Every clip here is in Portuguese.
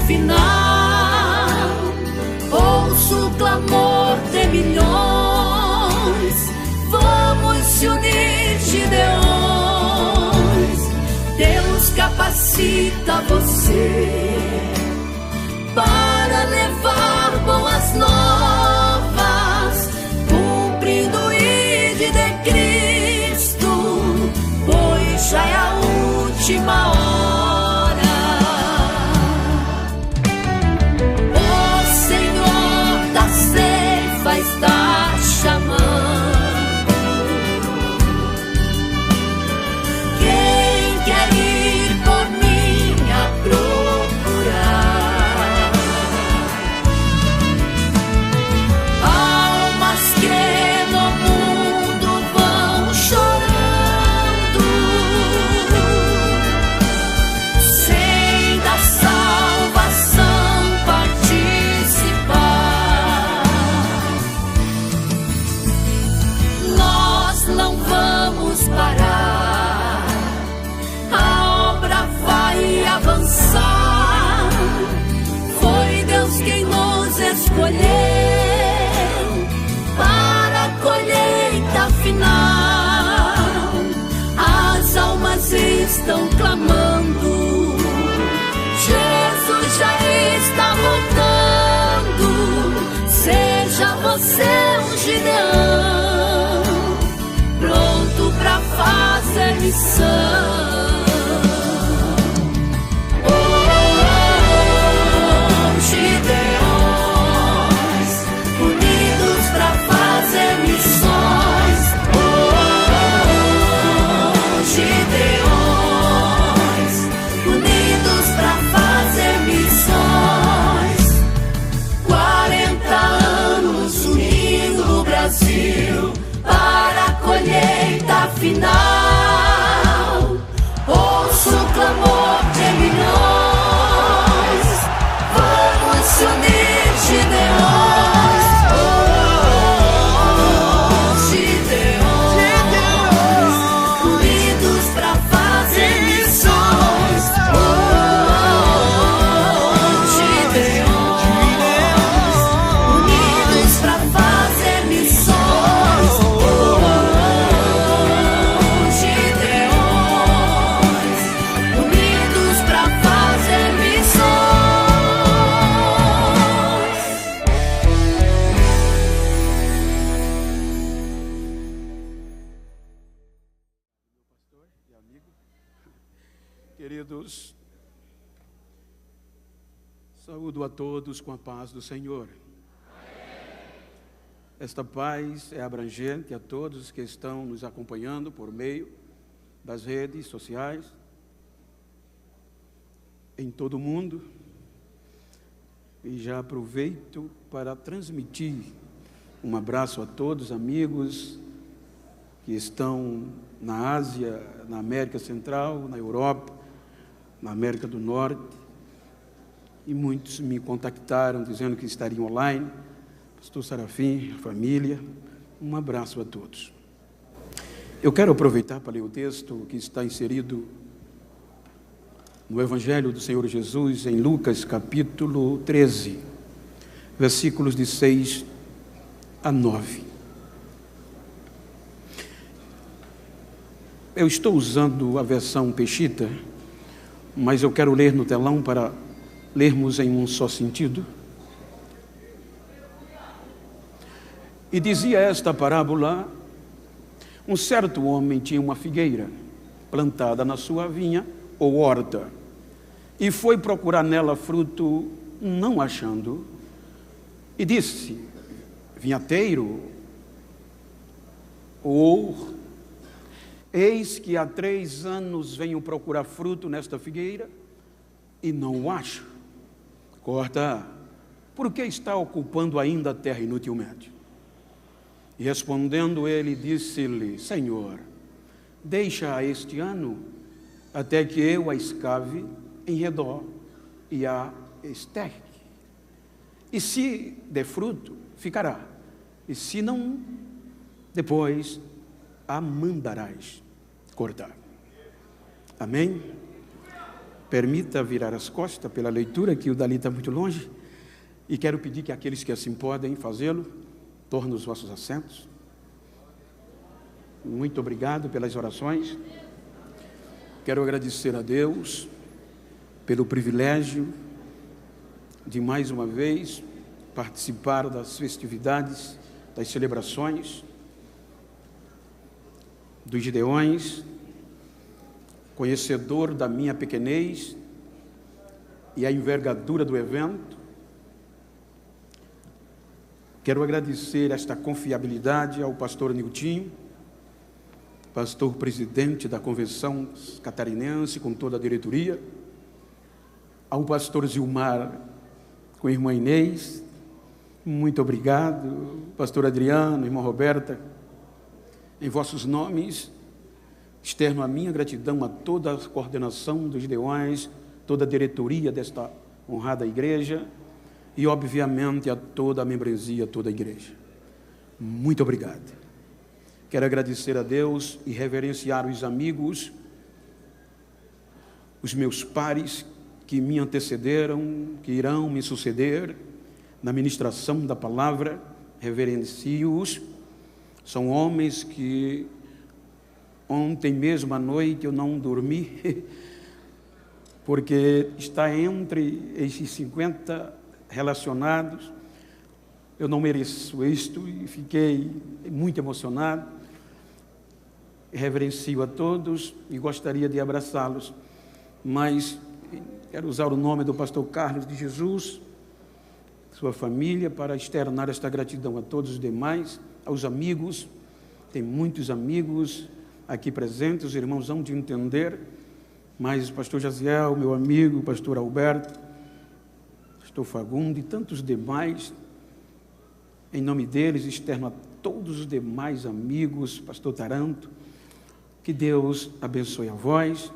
final. Ouço o clamor de milhões. Vamos se unir, Gideões. Deus capacita você para levar boas novas, cumprindo o ID de Cristo, pois já é a última hora. O Senhor da ceifa está chamando. Quem quer ir por mim a procurar? Almas que no mundo vão chorando, sem da salvação participar. Nós não vamos parar, a obra vai avançar. Foi Deus quem nos escolheu para a colheita final. As almas estão clamando, Jesus já está voltando. Seja você um Gideão, pronto pra fazer missão. Gideões, unidos pra fazer missões. Gideões, unidos pra fazer missões. 40 anos unindo o Brasil para a colheita final. Ouço o clamor de milhões. Vamos se unir, Gideões. Gideões, unidos pra fazer missões. Gideões, unidos pra fazer missões. Gideões, unidos pra fazer missões. Pastor e amigo, queridos, saúdo a todos com a paz do Senhor. Esta paz é abrangente a todos que estão nos acompanhando por meio das redes sociais, em todo o mundo, e já aproveito para transmitir um abraço a todos, amigos que estão na Ásia, na América Central, na Europa, na América do Norte, e muitos me contactaram dizendo que estariam online. Pastor Serafim, família, um abraço a todos. Eu quero aproveitar para ler o texto que está inserido no Evangelho do Senhor Jesus, em Lucas capítulo 13, versículos de 6 a 9. Eu estou usando a versão Peshitta, mas eu quero ler no telão para lermos em um só sentido. E dizia esta parábola: um certo homem tinha uma figueira plantada na sua vinha ou horta, e foi procurar nela fruto, não achando, e disse: vinhateiro, eis que há 3 anos venho procurar fruto nesta figueira e não o acho. Corta, por que está ocupando ainda a terra inutilmente? E respondendo ele, disse-lhe: Senhor, deixa este ano, até que eu a escave em redor e a esterque. E se der fruto, ficará. E se não, depois a mandarás cortar. Amém? permita virar as costas pela leitura, que o dali está muito longe, e quero pedir que aqueles que assim podem fazê-lo, tornem os vossos assentos. Muito obrigado pelas orações. Quero agradecer a Deus pelo privilégio de mais uma vez participar das festividades, das celebrações dos Gideões, conhecedor da minha pequenez e a envergadura do evento. Quero agradecer esta confiabilidade ao pastor Niltinho, pastor presidente da Convenção Catarinense, com toda a diretoria, ao pastor Zilmar, com a irmã Inês, muito obrigado, pastor Adriano, irmã Roberta, em vossos nomes, externo a minha gratidão a toda a coordenação dos Gideões, toda a diretoria desta honrada igreja e, obviamente, a toda a membresia, toda a igreja. Muito obrigado. Quero agradecer a Deus e reverenciar os amigos, os meus pares que me antecederam, que irão me suceder na ministração da palavra. Reverencio-os. São homens que ontem mesmo à noite eu não dormi, porque está entre esses 50 relacionados. Eu não mereço isto e fiquei muito emocionado. Reverencio a todos e gostaria de abraçá-los, mas quero usar o nome do pastor Carlos de Jesus, sua família, para externar esta gratidão a todos os demais, aos amigos. Tem muitos amigos aqui presentes, os irmãos hão de entender, mas o pastor Jaziel, meu amigo, o pastor Alberto, pastor Fagundo e tantos demais, em nome deles, externo a todos os demais amigos, pastor Taranto, que Deus abençoe a vós,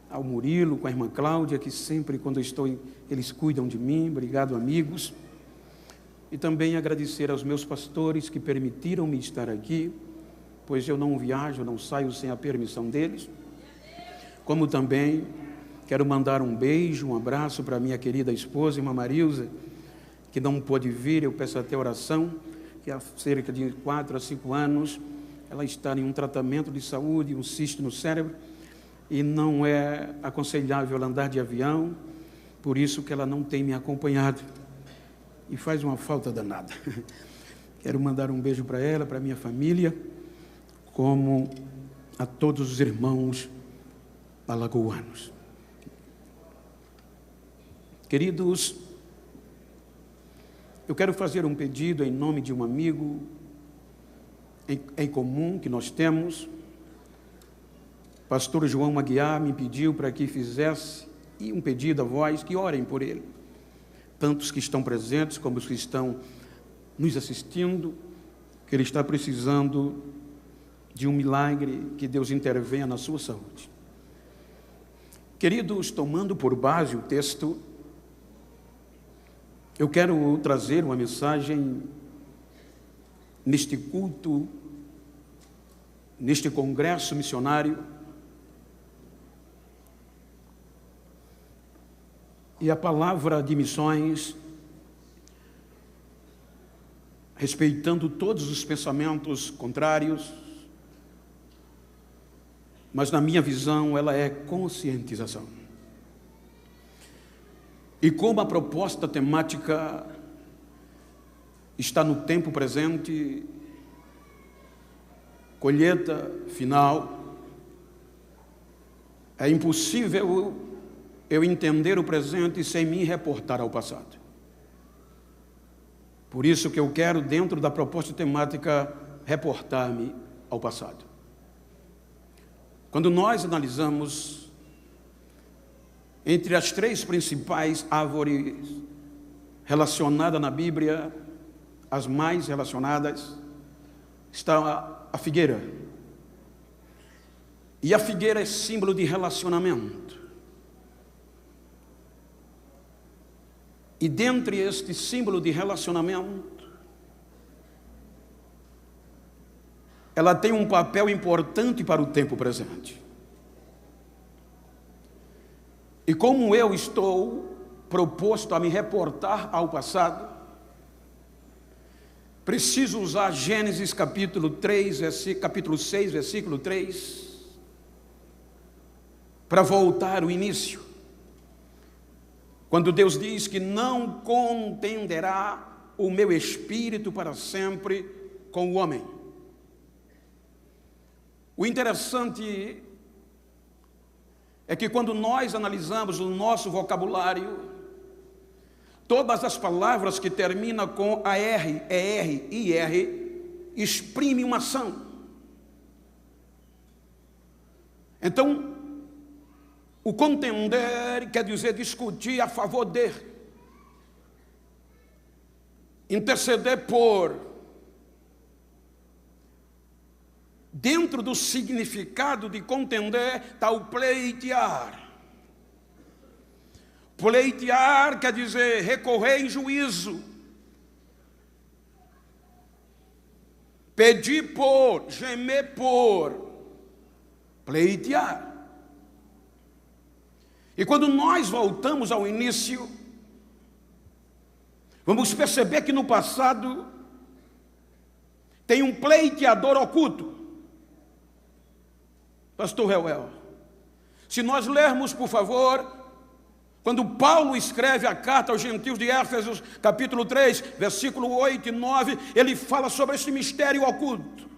ao Murilo, com a irmã Cláudia, que sempre quando eu estou, eles cuidam de mim. Obrigado, amigos. E também agradecer aos meus pastores que permitiram-me estar aqui, pois eu não viajo, não saio sem a permissão deles. Como também quero mandar um beijo, um abraço para a minha querida esposa, irmã Marilza, que não pôde vir. Eu peço até oração, que há cerca de 4 a 5 anos, ela está em um tratamento de saúde, um cisto no cérebro, e não é aconselhável andar de avião, por isso que ela não tem me acompanhado, e faz uma falta danada. Quero mandar um beijo para ela, para a minha família, como a todos os irmãos alagoanos. Queridos, eu quero fazer um pedido em nome de um amigo em comum que nós temos. Pastor João Aguiar me pediu para que fizesse um pedido a vós, que orem por ele. Tantos que estão presentes, como os que estão nos assistindo, que ele está precisando de um milagre, que Deus intervenha na sua saúde. Queridos, tomando por base o texto, eu quero trazer uma mensagem neste culto, neste congresso missionário. E a palavra de missões, respeitando todos os pensamentos contrários, mas na minha visão ela é conscientização. E como a proposta temática está no tempo presente, colheita final, é impossível eu entender o presente sem me reportar ao passado. Por isso que eu quero, dentro da proposta temática, reportar-me ao passado. Quando nós analisamos entre as 3 principais árvores relacionadas na Bíblia, as mais relacionadas, está a figueira. E a figueira é símbolo de relacionamento. E dentre este símbolo de relacionamento, ela tem um papel importante para o tempo presente. E como eu estou proposto a me reportar ao passado, preciso usar Gênesis capítulo 6, versículo 3, para voltar ao início, quando Deus diz que não contenderá o meu espírito para sempre com o homem. O interessante é que quando nós analisamos o nosso vocabulário, todas as palavras que terminam com AR, ER, IR, exprimem uma ação. Então, o contender quer dizer discutir a favor de, interceder por. Dentro do significado de contender está o pleitear. Pleitear quer dizer recorrer em juízo, pedir por, gemer por, pleitear. E quando nós voltamos ao início, vamos perceber que no passado tem um pleiteador oculto. Pastor Reuel, se nós lermos, por favor, quando Paulo escreve a carta aos gentios de Éfeso, capítulo 3, versículo 8 e 9, ele fala sobre esse mistério oculto.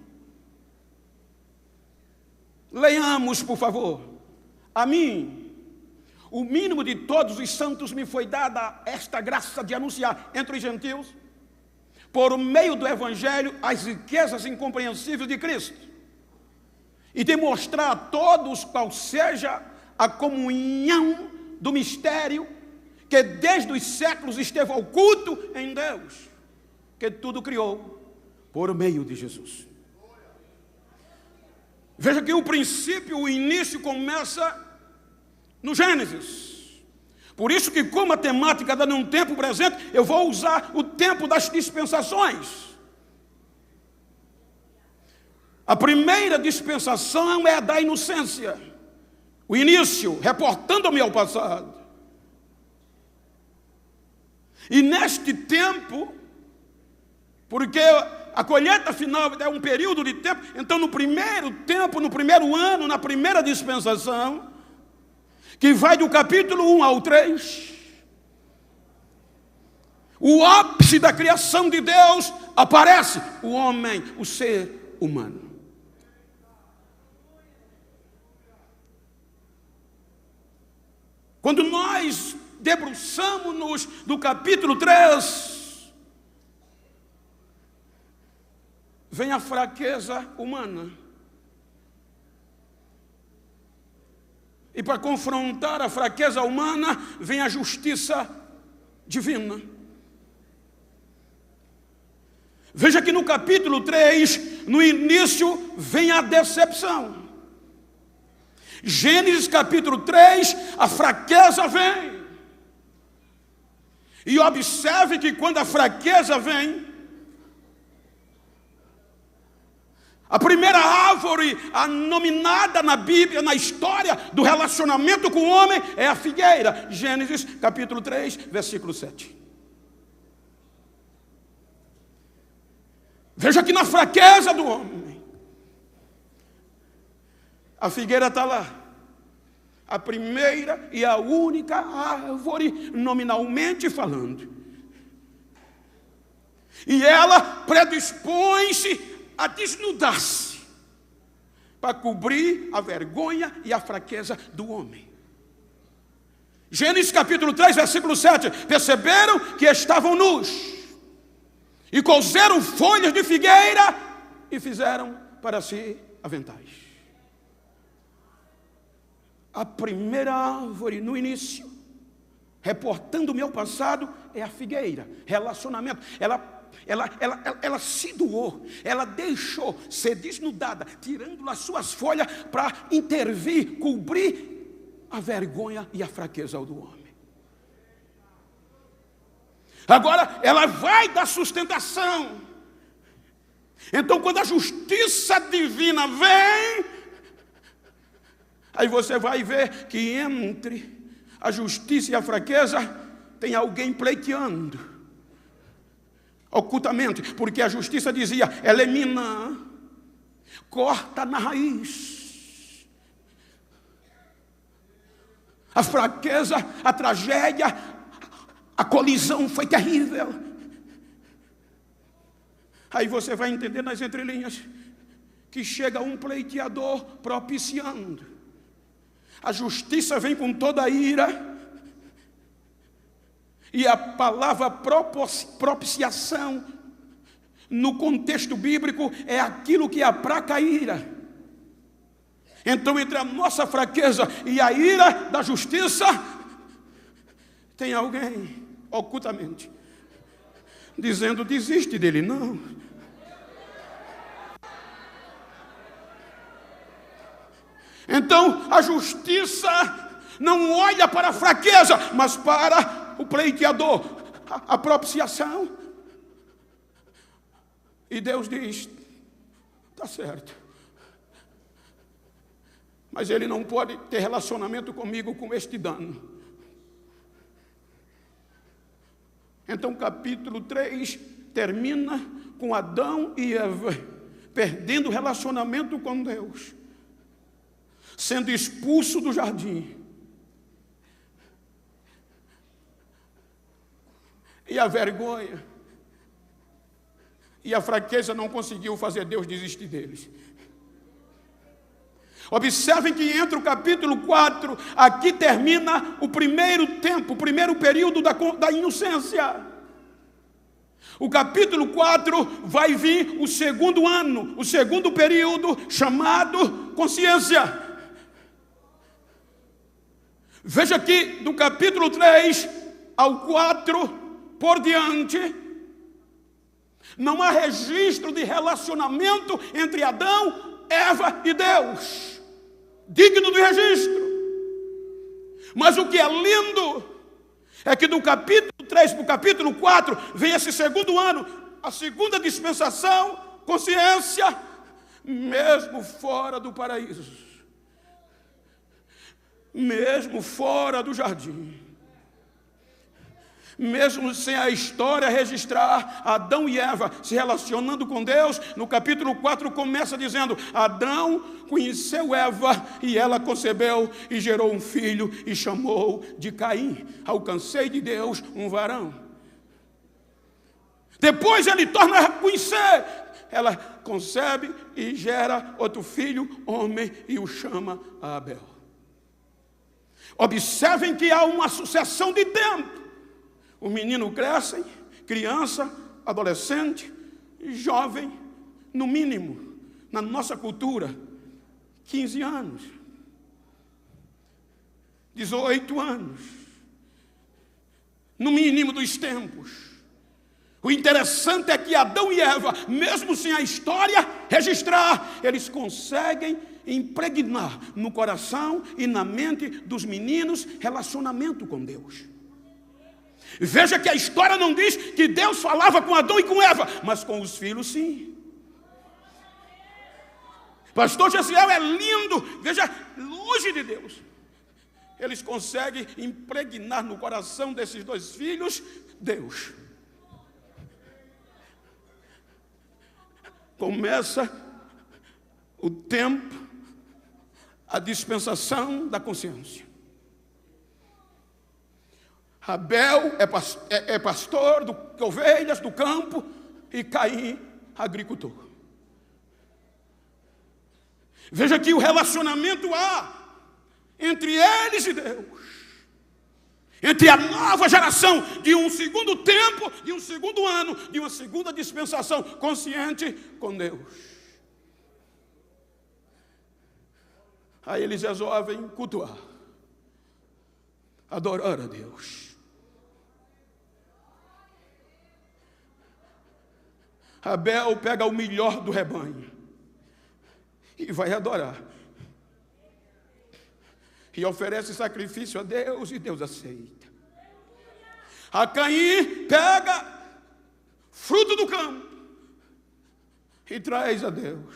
Leiamos, por favor. A mim, o mínimo de todos os santos, me foi dada esta graça de anunciar entre os gentios, por meio do evangelho, as riquezas incompreensíveis de Cristo, e demonstrar a todos qual seja a comunhão do mistério que desde os séculos esteve oculto em Deus, que tudo criou por meio de Jesus. Veja que o princípio, o início começa no Gênesis. Por isso que, como a temática dá num tempo presente, eu vou usar o tempo das dispensações. A primeira dispensação é a da inocência, o início, reportando-me ao passado. E neste tempo, porque a colheita final é um período de tempo, então no primeiro tempo, no primeiro ano, na primeira dispensação, que vai do capítulo 1 ao 3, o ápice da criação de Deus, aparece o homem, o ser humano. Quando nós debruçamos-nos do capítulo 3, vem a fraqueza humana. E para confrontar a fraqueza humana, vem a justiça divina. Veja que no capítulo 3, no início, vem a decepção. Gênesis capítulo 3, a fraqueza vem. E observe que quando a fraqueza vem, a primeira árvore nominada na Bíblia, na história do relacionamento com o homem, é a figueira. Gênesis capítulo 3, versículo 7. Veja que na fraqueza do homem, a figueira está lá. A primeira e a única árvore, nominalmente falando. E ela predispõe-se a desnudar-se, para cobrir a vergonha e a fraqueza do homem. Gênesis capítulo 3, versículo 7. Perceberam que estavam nus, e cozeram folhas de figueira, e fizeram para si aventais. A primeira árvore no início, reportando o meu passado, é a figueira. Relacionamento. Ela se doou, ela deixou ser desnudada, tirando as suas folhas para intervir, cobrir a vergonha e a fraqueza do homem. Agora ela vai dar sustentação. Então, quando a justiça divina vem, aí você vai ver que entre a justiça e a fraqueza, tem alguém pleiteando ocultamente, porque a justiça dizia: elimina, corta na raiz. A fraqueza, a tragédia, a colisão foi terrível. Aí você vai entender nas entrelinhas que chega um pleiteador propiciando. A justiça vem com toda a ira, e a palavra propiciação no contexto bíblico é aquilo que aplaca a ira. Então, entre a nossa fraqueza e a ira da justiça, tem alguém ocultamente dizendo: desiste dele. Não. Então a justiça não olha para a fraqueza, mas para o pleiteador, a propiciação. E Deus diz: está certo, mas ele não pode ter relacionamento comigo com este dano. Então capítulo 3 termina com Adão e Eva perdendo o relacionamento com Deus, sendo expulso do jardim. E a vergonha e a fraqueza não conseguiu fazer Deus desistir deles. Observem que entre o capítulo 4, aqui termina o primeiro tempo, o primeiro período da inocência. O capítulo 4 vai vir o segundo ano, o segundo período, chamado consciência. Veja que do capítulo 3 ao 4 por diante, não há registro de relacionamento entre Adão, Eva e Deus, digno de registro. Mas o que é lindo é que do capítulo 3 para o capítulo 4 vem esse segundo ano, a segunda dispensação, consciência, mesmo fora do paraíso, mesmo fora do jardim, mesmo sem a história registrar Adão e Eva se relacionando com Deus. No capítulo 4 começa dizendo: Adão conheceu Eva e ela concebeu e gerou um filho e chamou de Caim. Alcancei de Deus um varão. Depois ele torna a conhecer, ela concebe e gera outro filho, homem, e o chama Abel. Observem que há uma sucessão de tempo. O menino cresce, criança, adolescente, jovem, no mínimo, na nossa cultura, 15 anos, 18 anos, no mínimo dos tempos. O interessante é que Adão e Eva, mesmo sem a história registrar, eles conseguem impregnar no coração e na mente dos meninos relacionamento com Deus. Veja que a história não diz que Deus falava com Adão e com Eva, mas com os filhos sim. Pastor Gessiel é lindo, veja, longe de Deus. Eles conseguem impregnar no coração desses dois filhos Deus. Começa o tempo, a dispensação da consciência. Abel é pastor de ovelhas do campo e Caim, agricultor. Veja que o relacionamento há entre eles e Deus, entre a nova geração de um segundo tempo, de um segundo ano, de uma segunda dispensação consciente com Deus. Aí eles resolvem cultuar, adorar a Deus. Abel pega o melhor do rebanho e vai adorar. E oferece sacrifício a Deus e Deus aceita. A Caim pega fruto do campo e traz a Deus.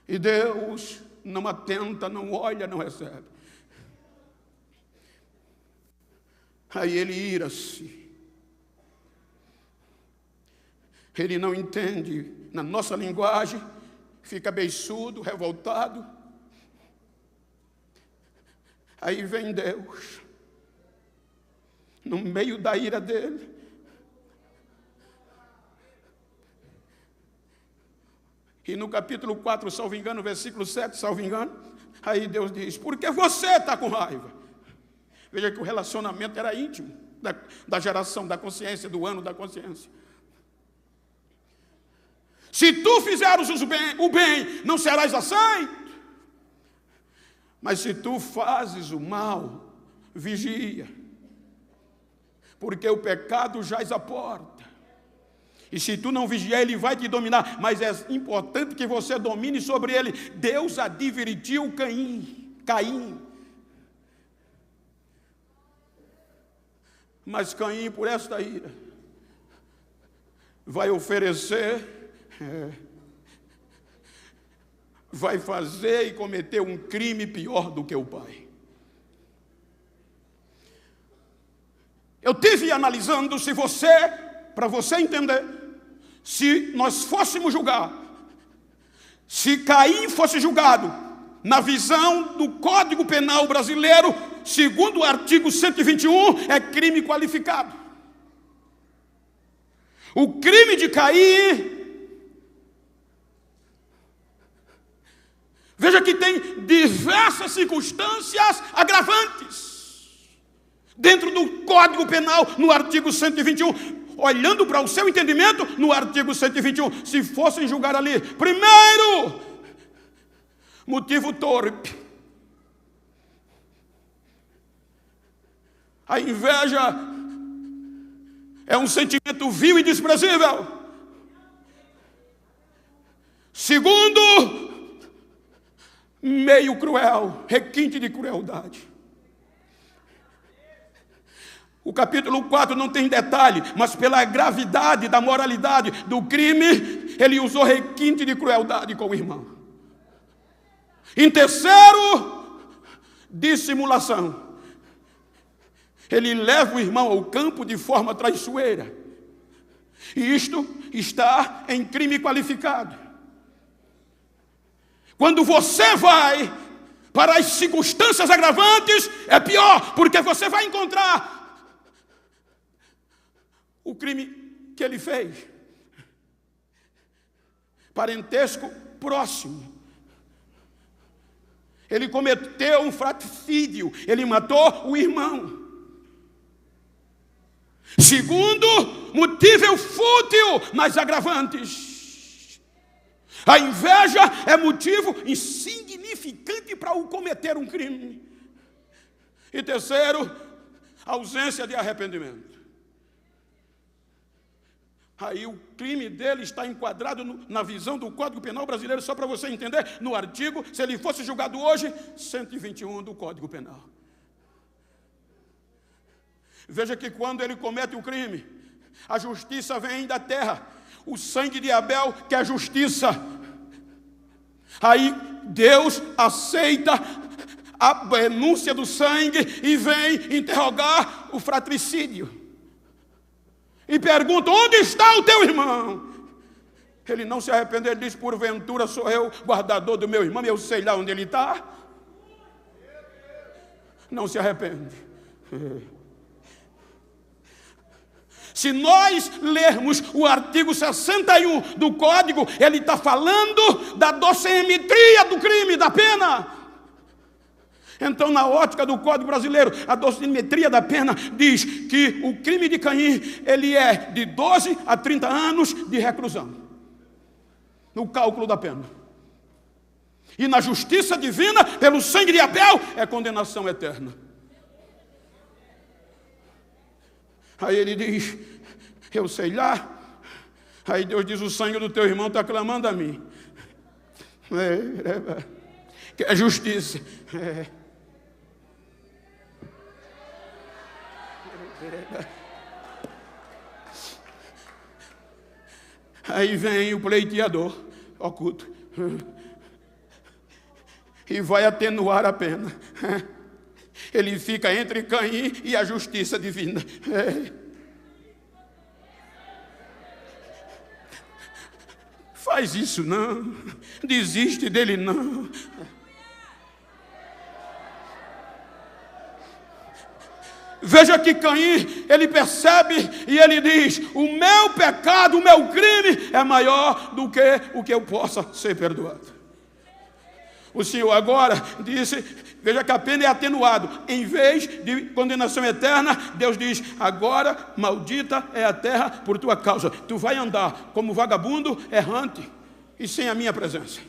E Deus não atenta, não olha, não recebe. Aí ele ira-se. Ele não entende, na nossa linguagem, fica beiçudo, revoltado. Aí vem Deus, no meio da ira dele, e no capítulo 4, salvo engano, versículo 7, salvo engano, aí Deus diz: por que você está com raiva? Veja que o relacionamento era íntimo, da geração, da consciência, do ano da consciência. Se tu fizeres o bem, não serás aceito. Mas se tu fazes o mal, vigia, porque o pecado jaz à porta. E se tu não vigiar, ele vai te dominar. Mas é importante que você domine sobre ele. Deus advertiu Caim. Mas Caim, por esta ira, vai oferecer, vai fazer e cometer um crime pior do que o pai. Eu tive analisando para você entender, se nós fôssemos julgar, se Caim fosse julgado na visão do Código Penal brasileiro, segundo o artigo 121, é crime qualificado. O crime de Caim, veja que tem diversas circunstâncias agravantes dentro do Código Penal, no artigo 121. Olhando para o seu entendimento, no artigo 121, se fossem julgar ali, primeiro, motivo torpe. A inveja é um sentimento vil e desprezível. Segundo, meio cruel, requinte de crueldade. O capítulo 4 não tem detalhe, mas pela gravidade da moralidade do crime, ele usou requinte de crueldade com o irmão. Em terceiro, dissimulação. Ele leva o irmão ao campo de forma traiçoeira. E isto está em crime qualificado. Quando você vai para as circunstâncias agravantes, é pior, porque você vai encontrar o crime que ele fez. Parentesco próximo. Ele cometeu um fratricídio, ele matou o irmão. Segundo, motivo fútil, mas agravantes. A inveja é motivo insignificante para o cometer um crime. E terceiro, ausência de arrependimento. Aí o crime dele está enquadrado na visão do Código Penal brasileiro, só para você entender, no artigo, se ele fosse julgado hoje, 121 do Código Penal. Veja que quando ele comete o crime, a justiça vem da terra, o sangue de Abel que é justiça. Aí Deus aceita a denúncia do sangue e vem interrogar o fratricídio. E pergunta: onde está o teu irmão? Ele não se arrependeu, ele diz: porventura sou eu guardador do meu irmão, eu sei lá onde ele está. Não se arrepende. Se nós lermos o artigo 61 do Código, ele está falando da dosimetria do crime, da pena. Então, na ótica do Código Brasileiro, a dosimetria da pena diz que o crime de Caim, ele é de 12 a 30 anos de reclusão, no cálculo da pena. E na justiça divina, pelo sangue de Abel, é condenação eterna. Aí ele diz: eu sei lá. Aí Deus diz: o sangue do teu irmão está clamando a mim. Que é justiça. Aí vem o pleiteador oculto e vai atenuar a pena. Ele fica entre Caim e a justiça divina. Faz isso não, desiste dele não. Veja que Caim, ele percebe e ele diz: o meu pecado, o meu crime é maior do que o que eu possa ser perdoado. O Senhor agora disse, veja que a pena é atenuado. Em vez de condenação eterna, Deus diz: agora maldita é a terra por tua causa. Tu vai andar como vagabundo errante e sem a minha presença.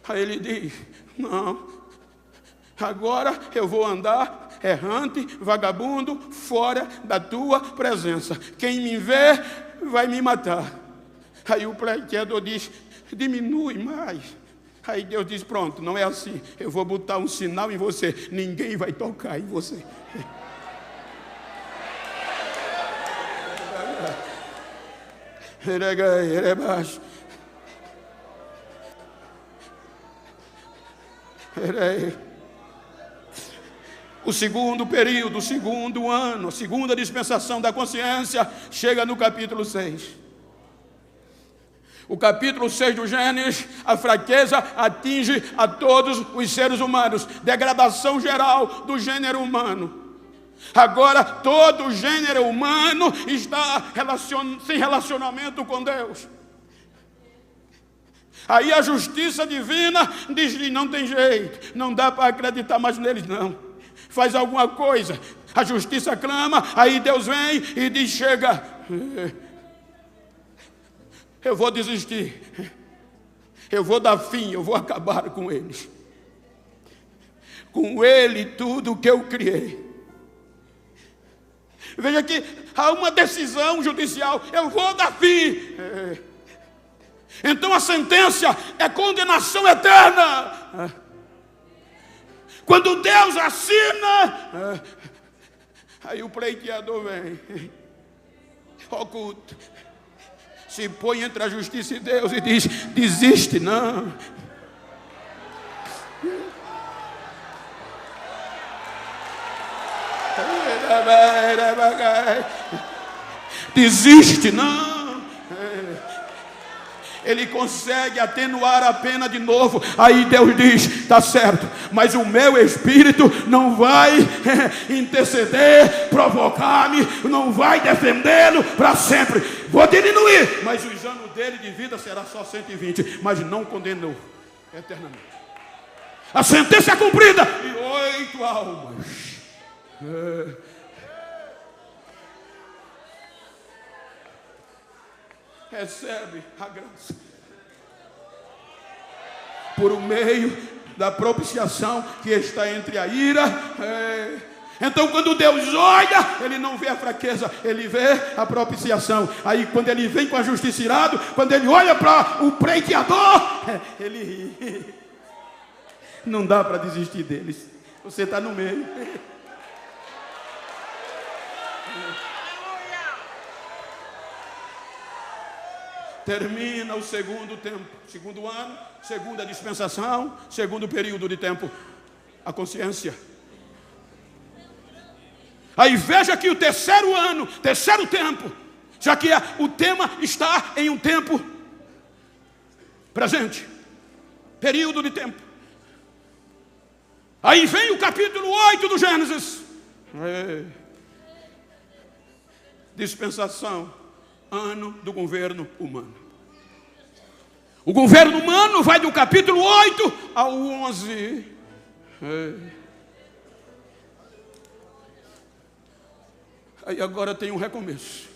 Aí ele diz: não, agora eu vou andar errante, vagabundo, fora da tua presença. Quem me vê vai me matar. Aí o pleiteador diz: diminui mais. Aí Deus diz: pronto, não é assim. Eu vou botar um sinal em você. Ninguém vai tocar em você. O segundo período, o segundo ano, a segunda dispensação da consciência chega no capítulo 6. O capítulo 6 do Gênesis, a fraqueza atinge a todos os seres humanos. Degradação geral do gênero humano. Agora todo o gênero humano está sem relacionamento com Deus. Aí a justiça divina diz: não tem jeito, não dá para acreditar mais neles não. Faz alguma coisa. A justiça clama, aí Deus vem e diz: chega, eu vou desistir, eu vou dar fim, eu vou acabar com eles. Com ele tudo que eu criei. Veja que há uma decisão judicial: eu vou dar fim. Então a sentença é condenação eterna. Quando Deus assina, aí o pleiteador vem, oculto, se põe entre a justiça e Deus e diz: desiste não. Desiste não. Ele consegue atenuar a pena de novo. Aí Deus diz: tá certo, mas o meu espírito não vai interceder, provocar-me, não vai defendê-lo para sempre. Vou diminuir, mas os anos dele de vida será só 120, mas não condenou eternamente. A sentença é cumprida e 8 almas. Recebe a graça por meio da propiciação que está entre a ira. Então quando Deus olha, ele não vê a fraqueza, ele vê a propiciação. Aí quando ele vem com a justiça irado, quando ele olha para o pleiteador, ele ri. Não dá para desistir deles. Você está no meio. Termina o segundo tempo, segundo ano, segunda dispensação, segundo período de tempo, a consciência. Aí veja que o terceiro ano, terceiro tempo, já que o tema está em um tempo presente, período de tempo. Aí vem o capítulo 8 do Gênesis. Dispensação, ano do governo humano. O governo humano vai do capítulo 8 ao 11. Aí agora tem um recomeço.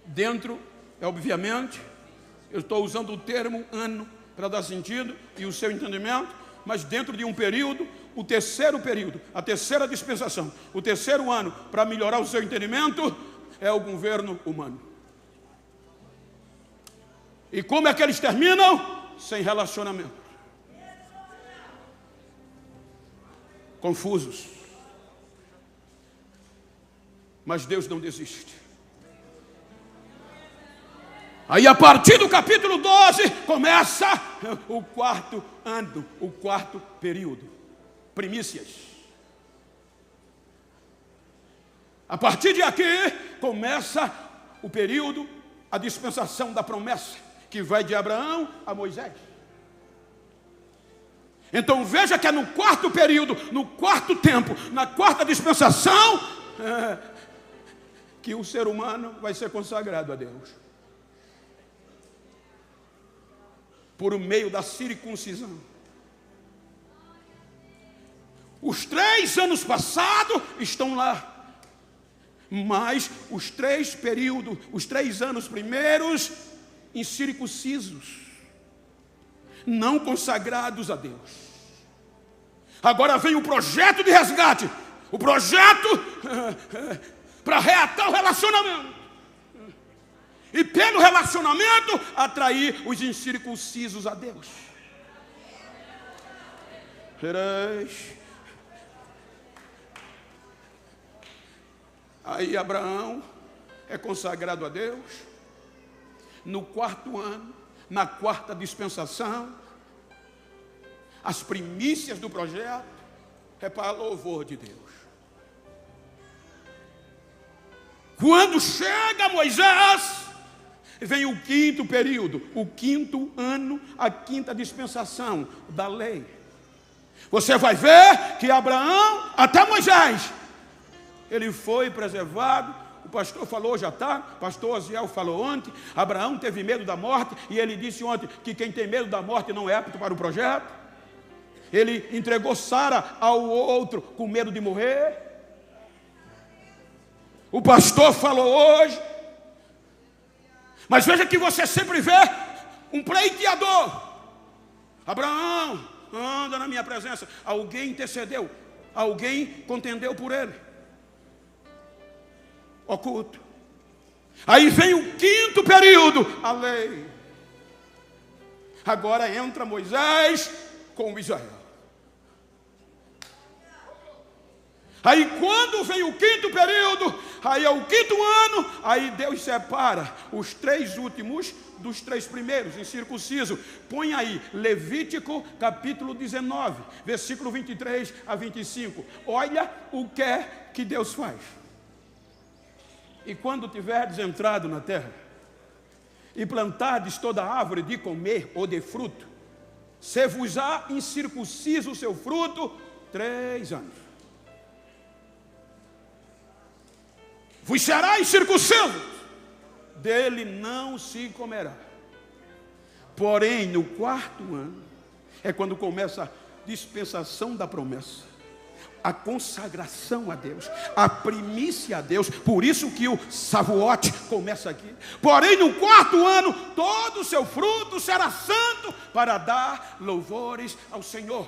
Dentro, obviamente, eu estou usando o termo ano para dar sentido e o seu entendimento, mas dentro de um período, o terceiro período, a terceira dispensação, o terceiro ano, para melhorar o seu entendimento, é o governo humano. E como é que eles terminam? Sem relacionamento. Confusos. Mas Deus não desiste. Aí a partir do capítulo 12 começa o quarto ano, o quarto período. Primícias. A partir de aqui começa o período, a dispensação da promessa, que vai de Abraão a Moisés. Então veja que é no quarto período, no quarto tempo, na quarta dispensação, que o ser humano vai ser consagrado a Deus. Por meio da circuncisão. Os 3 anos passados estão lá. Mas os 3 períodos, os 3 anos primeiros, incircuncisos. Não consagrados a Deus. Agora vem o projeto de resgate. O projeto para reatar o relacionamento. E pelo relacionamento atrair os incircuncisos a Deus. Aí Abraão é consagrado a Deus. No quarto ano, na quarta dispensação, as primícias do projeto é para louvor de Deus. Quando chega Moisés, vem o quinto período, o quinto ano, a quinta dispensação da lei. Você vai ver que Abraão, até Moisés, ele foi preservado. O pastor falou hoje à tarde, o pastor Osiel falou ontem, Abraão teve medo da morte, e ele disse ontem que quem tem medo da morte não é apto para o projeto. Ele entregou Sara ao outro com medo de morrer. O pastor falou hoje. Mas veja que você sempre vê um pleiteador. Abraão, anda na minha presença. Alguém intercedeu, alguém contendeu por ele. Oculto. Aí vem o quinto período, a lei. Agora entra Moisés com Israel. Aí quando vem o quinto período, aí é o quinto ano, aí Deus separa os 3 últimos dos 3 primeiros, incircunciso. Põe aí, Levítico capítulo 19, versículo 23 a 25. Olha o que é que Deus faz. E quando tiverdes entrado na terra, e plantardes toda árvore de comer ou de fruto, se vos há incircunciso o seu fruto, 3 anos. Vos será incircunciso, dele não se comerá. Porém, no quarto ano, é quando começa a dispensação da promessa, a consagração a Deus, a primícia a Deus. Por isso que o Shavuot começa aqui. Porém, no quarto ano, todo o seu fruto será santo, para dar louvores ao Senhor.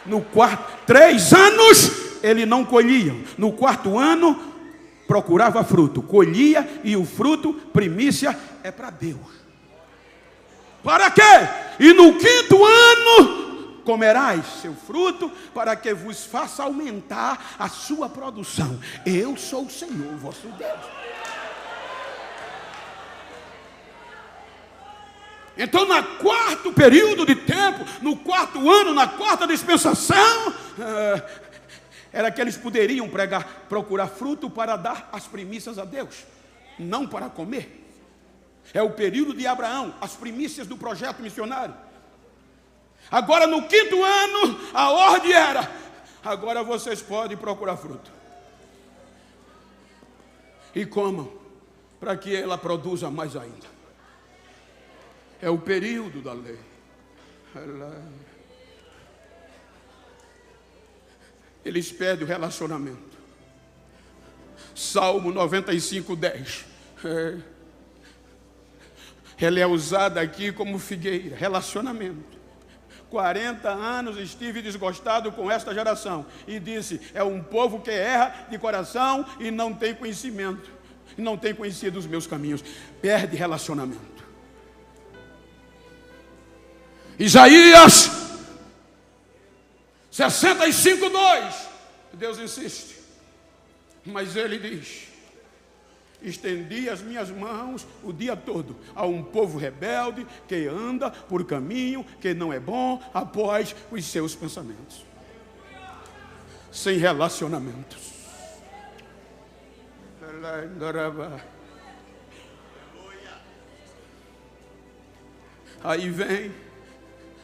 No quarto, 3 anos, ele não colhia. No quarto ano, procurava fruto, colhia, e o fruto, primícia, é para Deus. Para quê? E no quinto ano comerás seu fruto, para que vos faça aumentar a sua produção. Eu sou o Senhor, vosso Deus. Então, no quarto período de tempo, no quarto ano, na quarta dispensação, era que eles poderiam procurar fruto para dar as primícias a Deus, não para comer. É o período de Abraão, as primícias do projeto missionário. Agora no quinto ano, a ordem era: agora vocês podem procurar fruto. E comam, para que ela produza mais ainda. É o período da lei. Eles pedem o relacionamento. Salmo 95, 10. Ela é usada aqui como figueira, relacionamento. 40 anos estive desgostado com esta geração, e disse: é um povo que erra de coração e não tem conhecimento, não tem conhecido os meus caminhos. Perde relacionamento. Isaías 65:2. Deus insiste, mas ele diz: estendi as minhas mãos o dia todo a um povo rebelde que anda por caminho que não é bom após os seus pensamentos, sem relacionamentos. Aí vem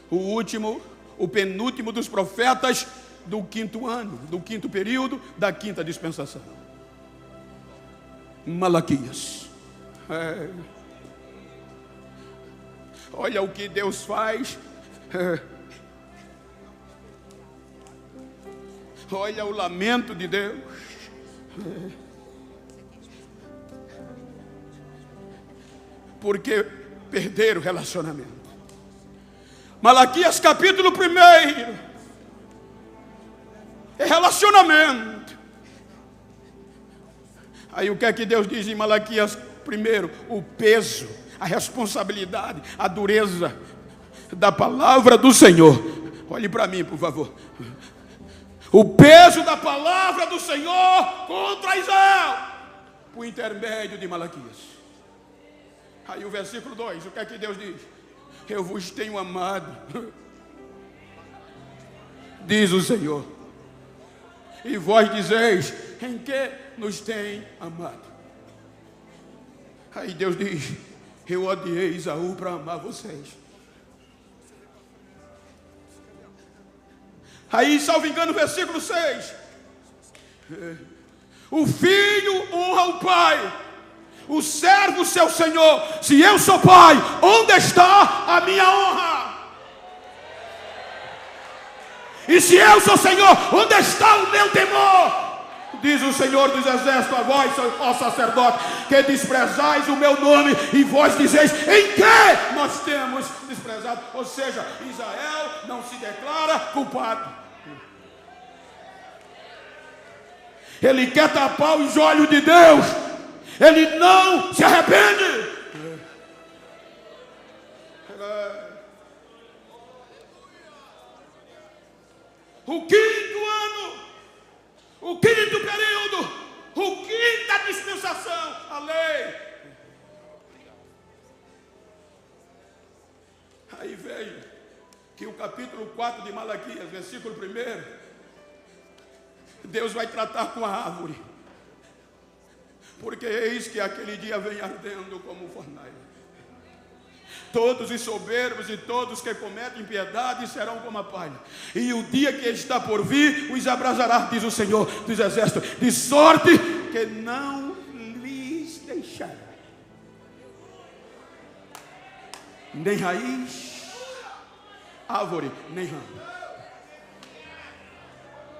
o penúltimo dos profetas do 5º ano, do 5º período da 5ª dispensação. Malaquias. Olha o que Deus faz. Olha o lamento de Deus. Porque perderam o relacionamento. Malaquias capítulo 1 é relacionamento. Aí o que é que Deus diz em Malaquias 1? O peso, a responsabilidade, a dureza da palavra do Senhor. Olhe para mim, por favor. O peso da palavra do Senhor contra Israel, por intermédio de Malaquias. Aí o versículo 2, o que é que Deus diz? Eu vos tenho amado, diz o Senhor, e vós dizeis, em que nos tem amado? Aí Deus diz, eu odiei Esaú para amar vocês. Aí, salvo engano, versículo 6, o filho honra o pai, o servo seu senhor. Se eu sou pai, onde está a minha honra? E se eu sou Senhor, onde está o meu temor? Diz o Senhor dos Exércitos a vós, ó sacerdote, que desprezais o meu nome, e vós dizeis, em que nós temos desprezado? Ou seja, Israel não se declara culpado. Ele quer tapar os olhos de Deus. Ele não se arrepende. O 5º ano, o 5º período, o 5ª dispensação, a lei. Aí veio que o capítulo 4 de Malaquias, versículo 1, Deus vai tratar com a árvore. Porque eis que aquele dia vem ardendo como fornalha. Todos os soberbos e todos que cometem impiedade serão como a palha. E o dia que está por vir os abrasará, diz o Senhor dos Exércitos, de sorte que não lhes deixará nem raiz, árvore, nem ramo.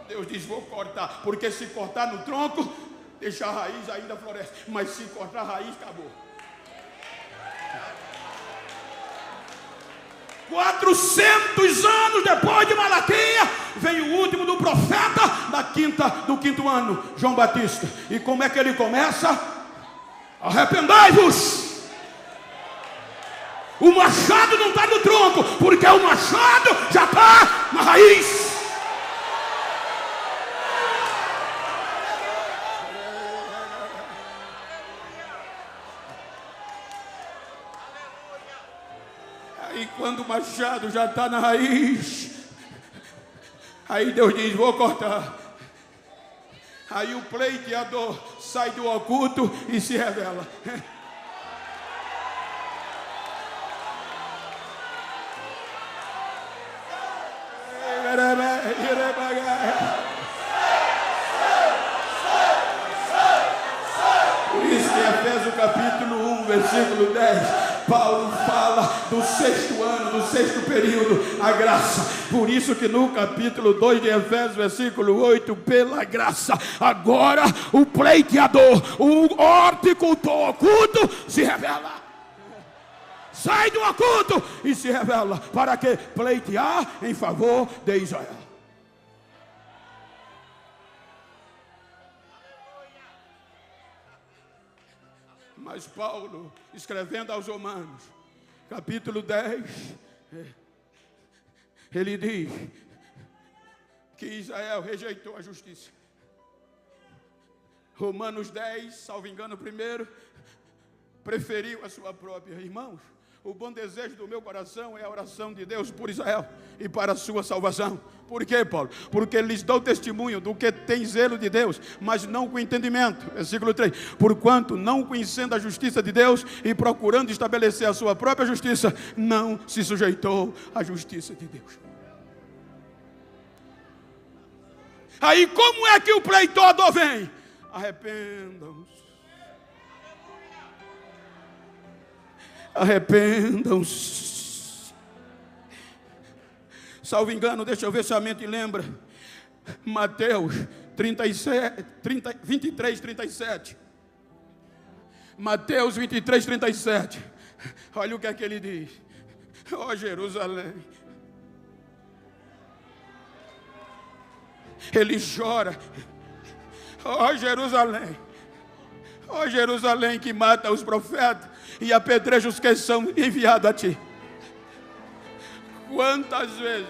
Deus diz, vou cortar, porque se cortar no tronco, deixar a raiz ainda floresce, mas se cortar a raiz, acabou. 400 anos depois de Malaquias, vem o último do profeta do 5º ano, João Batista. E como é que ele começa? Arrependai-vos. O machado não está no tronco, porque o machado já está na raiz. E quando o machado já está na raiz, aí Deus diz, vou cortar. Aí o pleiteador sai do oculto e se revela. Por isso que Efésios capítulo 1, versículo 10, Paulo fala do 6º ano, do 6º período, a graça. Por isso que no capítulo 2 de Efésios, versículo 8, pela graça, agora o pleiteador, o horticultor oculto se revela. Sai do oculto e se revela. Para que? Pleitear em favor de Israel. Mas Paulo, escrevendo aos Romanos, capítulo 10, ele diz que Israel rejeitou a justiça. Romanos 10, salvo engano, primeiro, preferiu a sua própria. Irmãos, o bom desejo do meu coração é a oração de Deus por Israel e para a sua salvação. Por quê, Paulo? Porque lhes dou testemunho do que tem zelo de Deus, mas não com entendimento. Versículo 3. Porquanto, não conhecendo a justiça de Deus e procurando estabelecer a sua própria justiça, não se sujeitou à justiça de Deus. Aí como é que o pleitador vem? Arrependam-se. Arrependam-se. Salvo engano, deixa eu ver se a mente lembra. Mateus 23, 37. Mateus 23, 37. Olha o que é que ele diz. Ó Jerusalém. Ele chora. Ó Jerusalém. Ó Jerusalém que mata os profetas e apedreja os que são enviados a ti. Quantas vezes,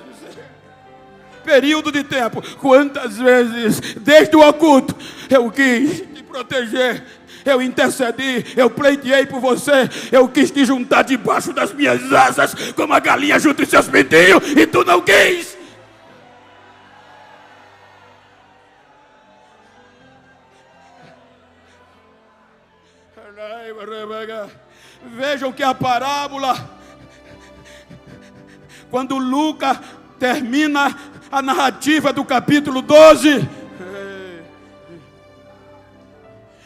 período de tempo, quantas vezes, desde o oculto, eu quis te proteger, eu intercedi, eu pleiteei por você, eu quis te juntar debaixo das minhas asas, como a galinha junto os seus pintinhos, e tu não quis. Vejam que a parábola, quando Lucas termina a narrativa do capítulo 12,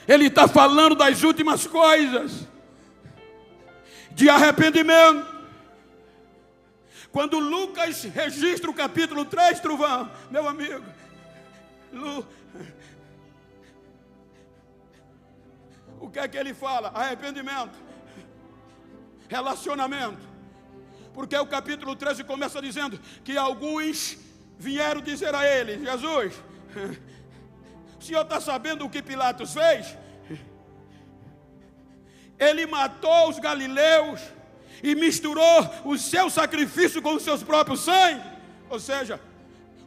ele está falando das últimas coisas, de arrependimento. Quando Lucas registra o capítulo 3, Truvão, meu amigo, o que é que ele fala? Arrependimento, relacionamento. Porque o capítulo 13 começa dizendo que alguns vieram dizer a ele: Jesus, o senhor está sabendo o que Pilatos fez? Ele matou os galileus e misturou o seu sacrifício com os seus próprios sangue. Ou seja,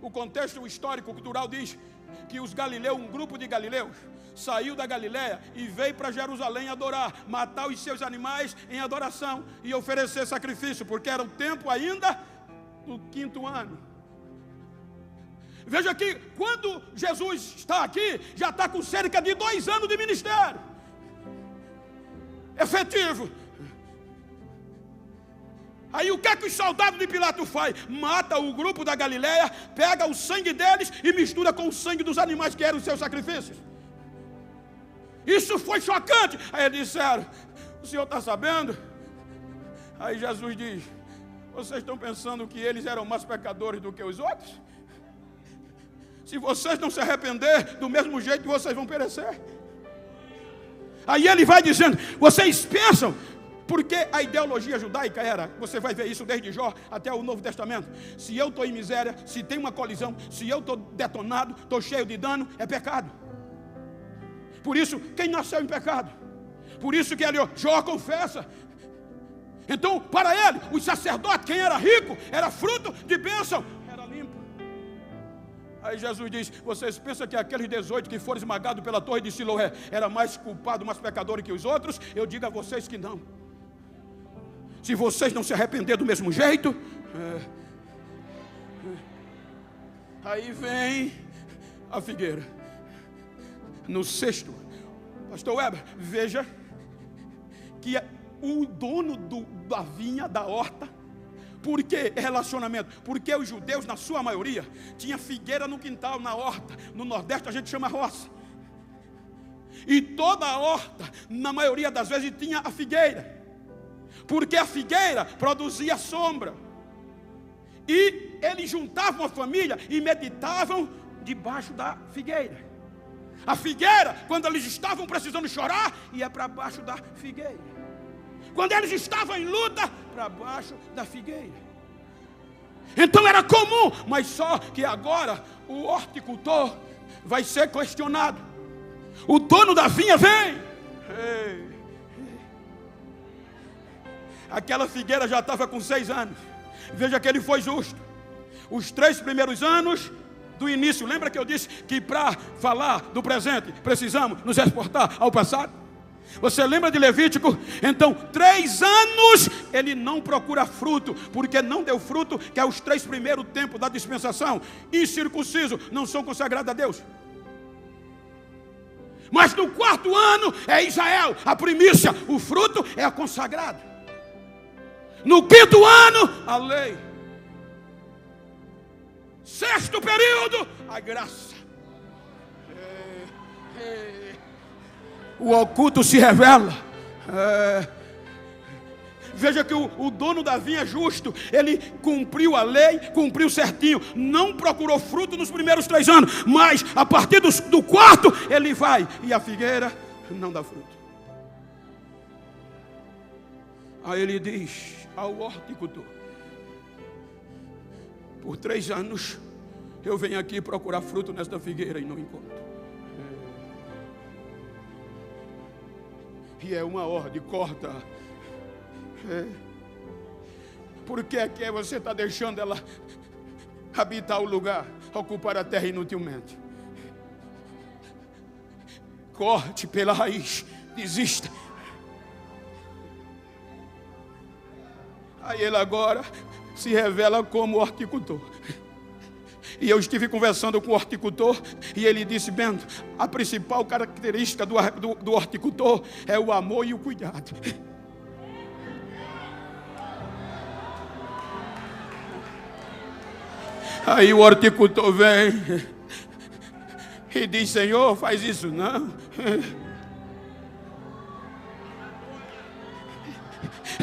o contexto histórico cultural diz que os galileus, um grupo de galileus, saiu da Galileia e veio para Jerusalém adorar, matar os seus animais em adoração e oferecer sacrifício, porque era o tempo ainda do 5º ano. Veja que quando Jesus está aqui, já está com cerca de 2 anos de ministério efetivo. Aí o que é que os soldados de Pilatos fazem? Mata o grupo da Galileia, pega o sangue deles e mistura com o sangue dos animais que eram os seus sacrifícios. Isso foi chocante. Aí eles disseram: o senhor está sabendo? Aí Jesus diz: vocês estão pensando que eles eram mais pecadores do que os outros? Se vocês não se arrepender, do mesmo jeito vocês vão perecer. Aí ele vai dizendo: vocês pensam, porque a ideologia judaica era, você vai ver isso desde Jó até o Novo Testamento, se eu estou em miséria, se tem uma colisão, se eu estou detonado, estou cheio de dano, é pecado. Por isso, quem nasceu em pecado? Por isso que ali, Jó confessa. Então, para ele, os sacerdotes, quem era rico, era fruto de bênção, era limpo. Aí Jesus diz: vocês pensam que aqueles 18 que foram esmagados pela torre de Siloé era mais culpado, mais pecador que os outros? Eu digo a vocês que não. Se vocês não se arrepender do mesmo jeito, aí vem a figueira. No 6º, pastor Weber, veja que o dono da vinha, da horta, por que relacionamento? Porque os judeus, na sua maioria, tinha figueira no quintal, na horta. No Nordeste a gente chama roça. E toda a horta, na maioria das vezes, tinha a figueira. Porque a figueira produzia sombra. E eles juntavam a família e meditavam debaixo da figueira. A figueira, quando eles estavam precisando chorar, ia para baixo da figueira. Quando eles estavam em luta, para baixo da figueira. Então era comum, mas só que agora o horticultor vai ser questionado. O dono da vinha vem. Aquela figueira já estava com 6 anos. Veja que ele foi justo. Os 3 primeiros anos do início. Lembra que eu disse que para falar do presente precisamos nos exportar ao passado? Você lembra de Levítico? Então 3 anos ele não procura fruto, porque não deu fruto, que é os 3 primeiros tempos da dispensação. Incircunciso, não são consagrados a Deus. Mas no 4º ano é Israel, a primícia, o fruto é consagrado. No 5º ano, a lei. 6º período, a graça. O oculto se revela. Veja que o dono da vinha é justo. Ele cumpriu a lei, cumpriu certinho. Não procurou fruto nos primeiros 3 anos, mas a partir do 4º ele vai, e a figueira não dá fruto. Aí ele diz ao horticultor: por 3 anos eu venho aqui procurar fruto nesta figueira e não encontro. E é uma ordem, corta. Por que é que você está deixando ela habitar o lugar, ocupar a terra inutilmente? Corte pela raiz, desista. Aí ele agora se revela como horticultor. E eu estive conversando com o horticultor, e ele disse: Bento, a principal característica do horticultor é o amor e o cuidado. Aí o horticultor vem e diz: Senhor, faz isso não.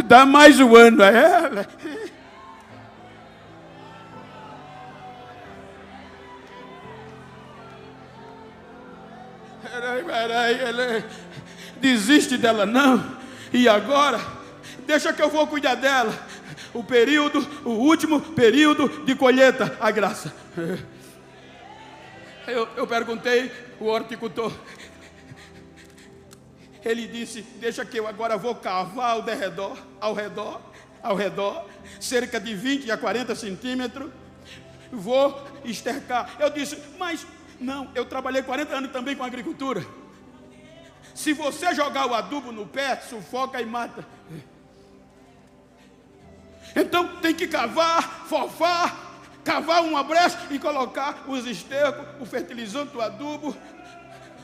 Dá mais um ano a ela. Peraí, ele desiste dela não. E agora, deixa que eu vou cuidar dela. O último período de colheita, a graça. Eu perguntei o horticultor. Ele disse: deixa que eu agora vou cavar ao redor, cerca de 20 a 40 centímetros. Vou estercar. Eu disse: mas não, eu trabalhei 40 anos também com agricultura. Se você jogar o adubo no pé, sufoca e mata. Então tem que cavar, fofar, cavar uma brecha e colocar os estercos, o fertilizante, o adubo,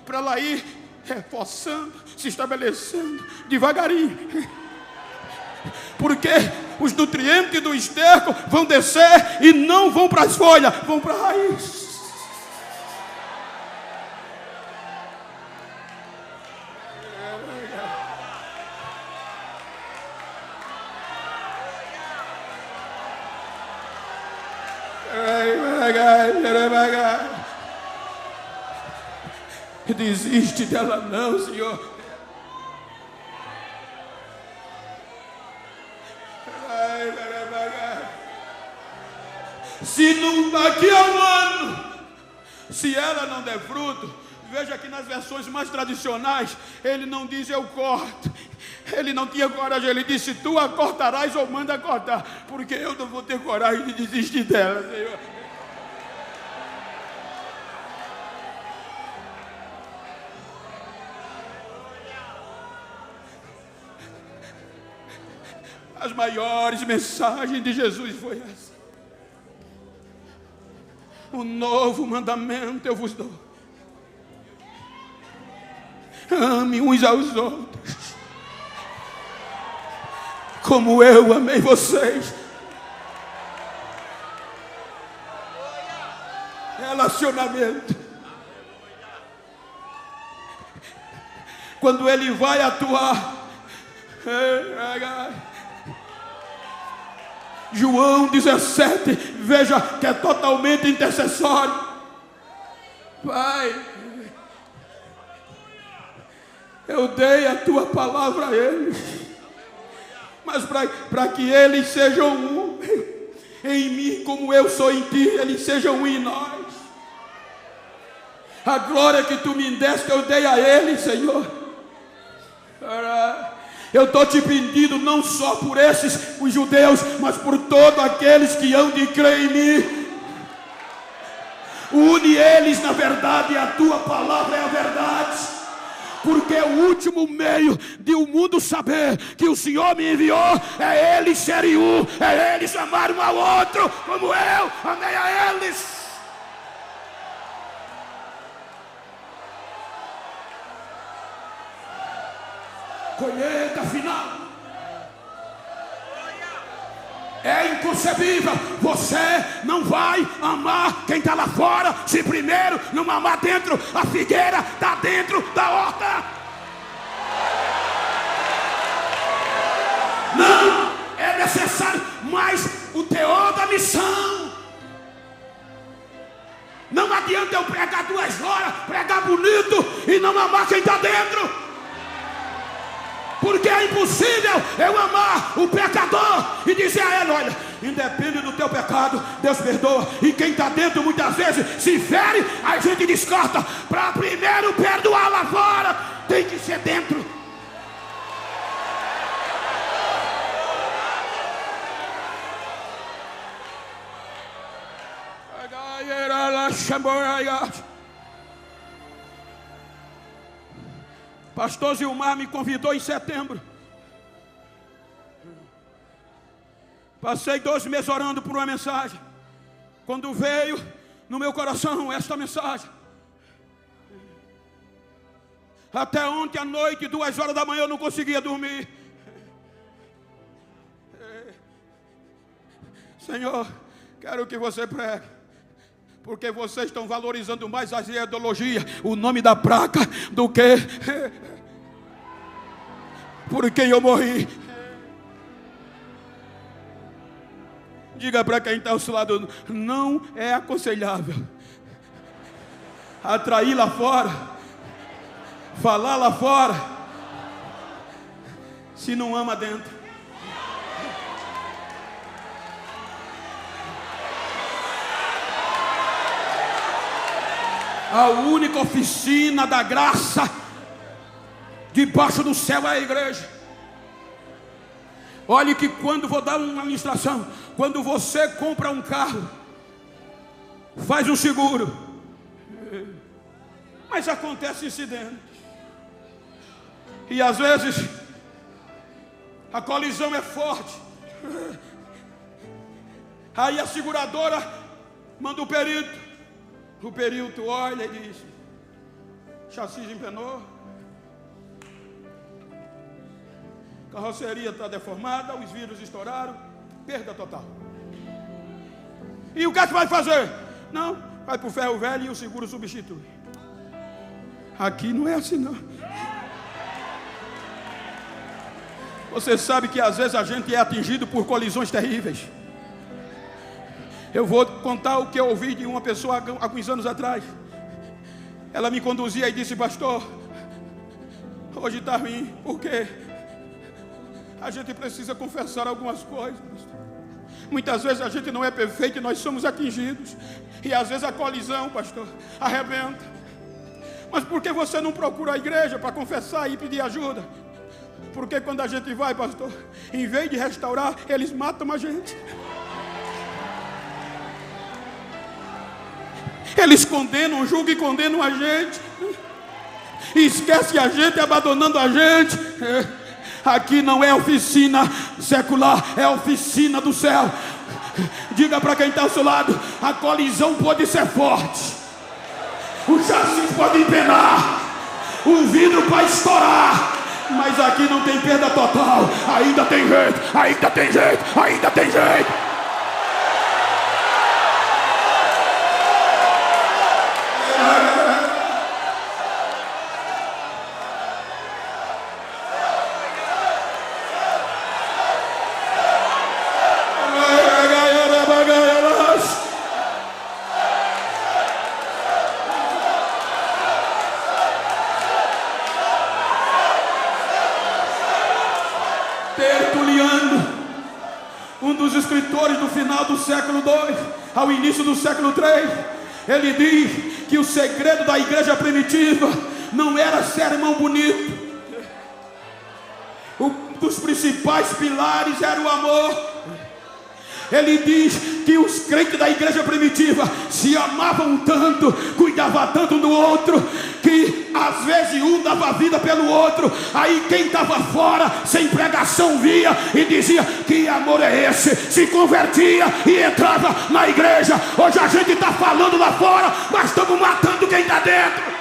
para lá ir reforçando, se estabelecendo devagarinho. Porque os nutrientes do esterco vão descer e não vão para as folhas, vão para a raiz. Desiste dela não, Senhor. Se não daqui a um ano, se ela não der fruto, veja que nas versões mais tradicionais ele não diz eu corto. Ele não tinha coragem, ele disse: tu a cortarás ou manda cortar, porque eu não vou ter coragem de desistir dela, Senhor. As maiores mensagens de Jesus foi essa: um novo mandamento eu vos dou, ame uns aos outros como eu amei vocês. Relacionamento. Quando ele vai atuar, João 17, veja que é totalmente intercessório. Pai, eu dei a tua palavra a eles, mas para que eles sejam um em mim, como eu sou em ti, eles sejam um em nós. A glória que tu me deste, eu dei a eles, Senhor. Eu estou te pedindo não só por esses, os judeus, mas por todos aqueles que hão de crer em mim. Une eles na verdade, e a tua palavra é a verdade. Porque o último meio de o mundo saber que o Senhor me enviou é eles serem um, é eles amar um ao outro como eu amei a eles. Colheita final. É inconcebível. Você não vai amar quem está lá fora se primeiro não amar dentro. A figueira está dentro da horta. Não é necessário mais o teor da missão. Não adianta eu pregar 2 horas, pregar bonito e não amar quem está dentro. Porque é impossível eu amar o pecador e dizer a ele: olha, independe do teu pecado, Deus perdoa. E quem está dentro muitas vezes se fere, a gente descarta. Para primeiro perdoar lá fora, tem que ser dentro. Pastor Zilmar me convidou em setembro. Passei 2 meses orando por uma mensagem. Quando veio no meu coração esta mensagem, até ontem à noite, 2 horas da manhã, eu não conseguia dormir. Senhor, quero que você pregue, porque vocês estão valorizando mais a ideologia, o nome da placa, do que por quem eu morri. Diga para quem está ao seu lado: não é aconselhável atrair lá fora, falar lá fora, se não ama dentro. A única oficina da graça debaixo do céu é a igreja. Olhe que quando vou dar uma ministração, quando você compra um carro, faz um seguro, mas acontece incidente, e às vezes a colisão é forte. Aí a seguradora manda o perito. O perito olha e diz: chassi empenou, carroceria está deformada, os vidros estouraram, perda total. E o que é que vai fazer? Não, vai para o ferro velho e o seguro substitui. Aqui não é assim não. Você sabe que às vezes a gente é atingido por colisões terríveis. Eu vou contar o que eu ouvi de uma pessoa há alguns anos atrás. Ela me conduzia e disse: pastor, hoje está ruim, porque a gente precisa confessar algumas coisas. Muitas vezes a gente não é perfeito e nós somos atingidos. E às vezes a colisão, pastor, arrebenta. Mas por que você não procura a igreja para confessar e pedir ajuda? Porque quando a gente vai, pastor, em vez de restaurar, eles matam a gente. Eles condenam, julgam e condenam a gente. E esquece a gente, abandonando a gente. Aqui não é oficina secular, é oficina do céu. Diga para quem está ao seu lado: a colisão pode ser forte, o chassi pode empenar, o vidro pode estourar, mas aqui não tem perda total. Ainda tem jeito, ainda tem jeito, ainda tem jeito. Tertuliano, um dos escritores do final do século II ao início do século III, ele diz que o segredo da igreja primitiva não era sermão bonito. Um dos principais pilares era o amor. Ele diz que os crentes da igreja primitiva se amavam tanto, cuidavam tanto um do outro, que às vezes um dava vida pelo outro. Aí quem estava fora, sem pregação, via e dizia: que amor é esse? Se convertia e entrava na igreja. Hoje a gente está falando lá fora, mas estamos matando quem está dentro.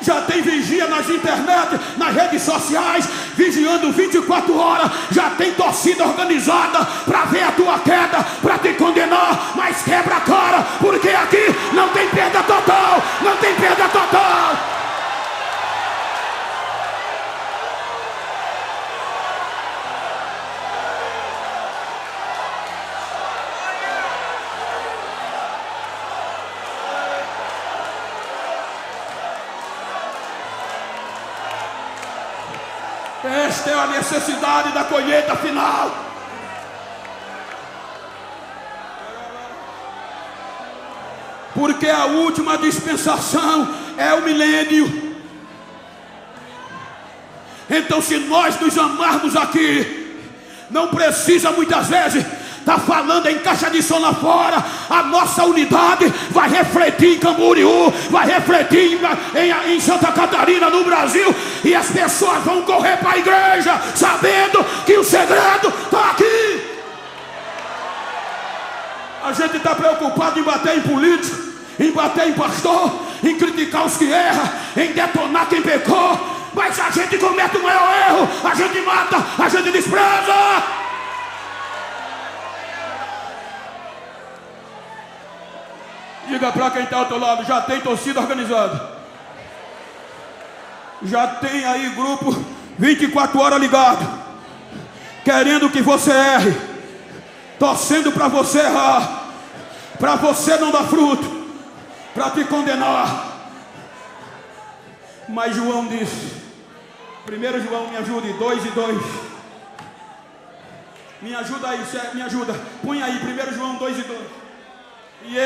Já tem vigia nas internet, nas redes sociais, vigiando 24 horas. Já tem torcida organizada para ver a tua queda, para te condenar. Mas quebra a cara, porque aqui não tem perda total. Não tem perda total. Esta é a necessidade da colheita final. Porque a última dispensação é o milênio. Então, se nós nos amarmos aqui, não precisa muitas vezes está falando em caixa de som lá fora. A nossa unidade vai refletir em Camboriú, vai refletir em Santa Catarina, no Brasil, e as pessoas vão correr para a igreja sabendo que o segredo está aqui. A gente está preocupado em bater em político, em bater em pastor, em criticar os que erram, em detonar quem pecou. Mas a gente comete o maior erro, a gente mata, a gente despreza. Diga para quem está ao teu lado: já tem torcida organizada, já tem aí grupo 24 horas ligado, querendo que você erre, torcendo para você errar, para você não dar fruto, para te condenar. Mas João disse, 1 João, me ajude, 2 e 2. Me ajuda aí, me ajuda. Põe aí, 1 João 2 e 2. E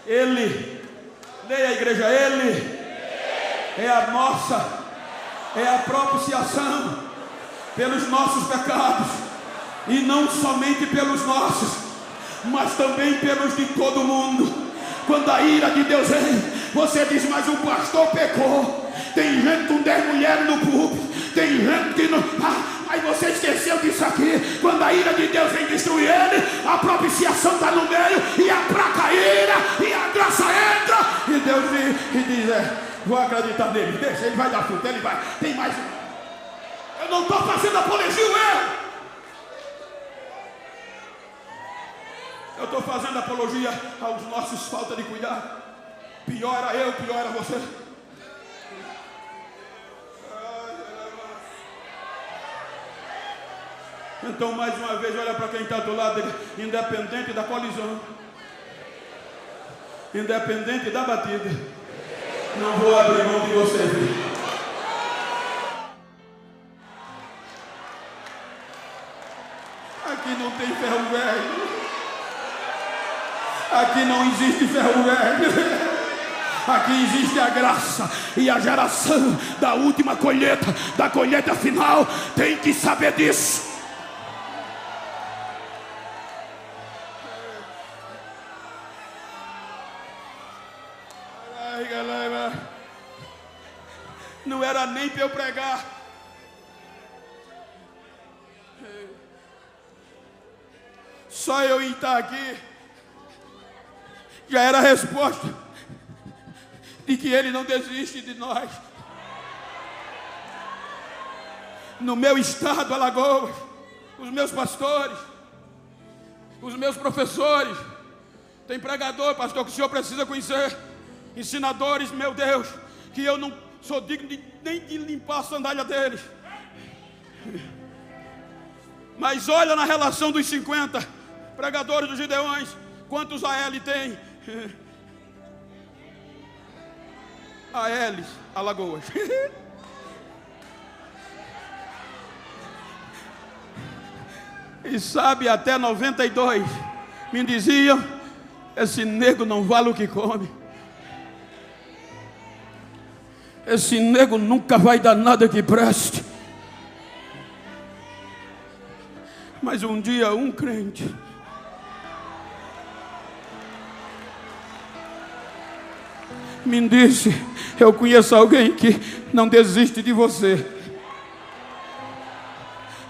ele, leia a igreja, ele é a nossa, é a propiciação pelos nossos pecados, e não somente pelos nossos, mas também pelos de todo mundo. Quando a ira de Deus vem, você diz: mas o pastor pecou. Tem gente com 10 mulheres no púlpito, tem gente que não... Aí você esqueceu disso aqui. Quando a ira de Deus vem destruir ele, a propiciação está no meio, e a placa ira, e a graça entra, e Deus diz: vou acreditar nele, deixa, ele vai dar fruto, ele vai. Tem mais. Eu não estou fazendo apologia ao erro, eu estou fazendo apologia aos nossos falta de cuidado. Pior era eu, pior era você. Então, mais uma vez, olha para quem está do lado dele: independente da colisão, independente da batida, não vou abrir mão de você, filho. Aqui não tem ferro velho, aqui não existe ferro velho. Aqui existe a graça, e a geração da última colheita, da colheita final, tem que saber disso. Não era nem para eu pregar. Só eu estar aqui já era a resposta de que Ele não desiste de nós. No meu estado, Alagoas, os meus pastores, os meus professores, tem pregador, pastor, que o senhor precisa conhecer, ensinadores, meu Deus, que eu não sou digno nem de limpar a sandália deles. Mas olha na relação dos 50 pregadores dos Gideões, quantos AL tem? ALs, Alagoas. E sabe, até 92 me diziam: esse nego não vale o que come. esse nego nunca vai dar nada que preste. Mas um dia um crente me disse: eu conheço alguém que não desiste de você,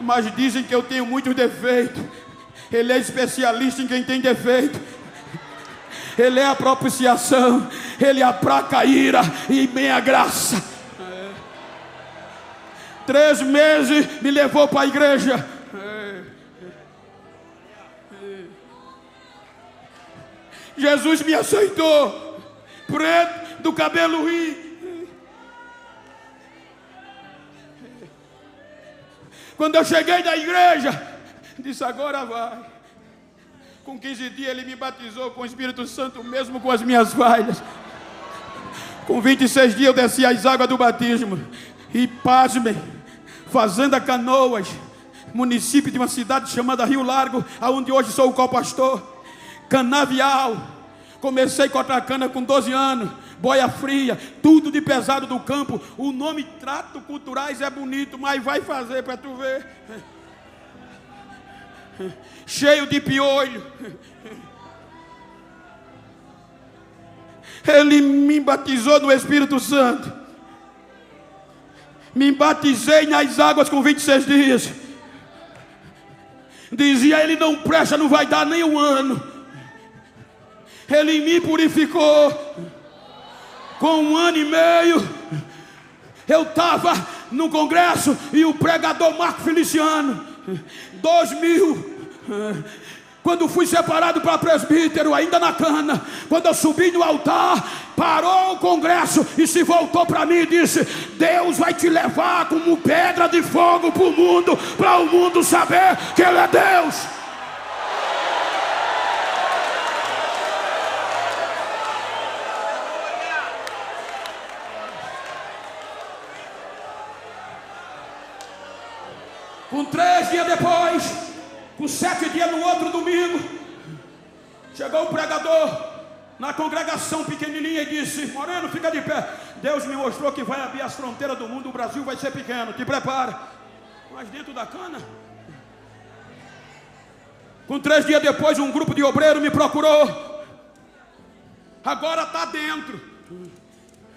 mas dizem que eu tenho muitos defeitos. Ele é especialista em quem tem defeito. Ele é a propiciação, ele aplaca a ira e meia graça. 3 meses me levou para a igreja. Jesus me aceitou, preto, do cabelo rio. Quando eu cheguei da igreja, disse: agora vai. Com 15 dias ele me batizou com o Espírito Santo, mesmo com as minhas falhas. Com 26 dias eu desci as águas do batismo. E pasmem, Fazenda Canoas, município de uma cidade chamada Rio Largo, aonde hoje sou o co-pastor. Canavial, comecei a cortar cana com 12 anos, boia fria, tudo de pesado do campo. O nome Trato Culturais é bonito, mas vai fazer para tu ver. Cheio de piolho. Ele me batizou no Espírito Santo. Me batizei nas águas com 26 dias. Dizia: ele não presta, não vai dar nem um ano. Ele me purificou. Com 1 ano e meio, eu estava no congresso e o pregador Marco Feliciano, 2000, quando fui separado para presbítero, ainda na cana, quando eu subi no altar, parou o congresso e se voltou para mim e disse: Deus vai te levar como pedra de fogo para o mundo saber que Ele é Deus. Com 3 dias depois, com 7 dias no outro domingo, chegou o pregador na congregação pequenininha e disse: Moreno, fica de pé. Deus me mostrou que vai abrir as fronteiras do mundo, o Brasil vai ser pequeno, te prepara. Mas dentro da cana. Com 3 dias depois, um grupo de obreiros me procurou. Agora está dentro.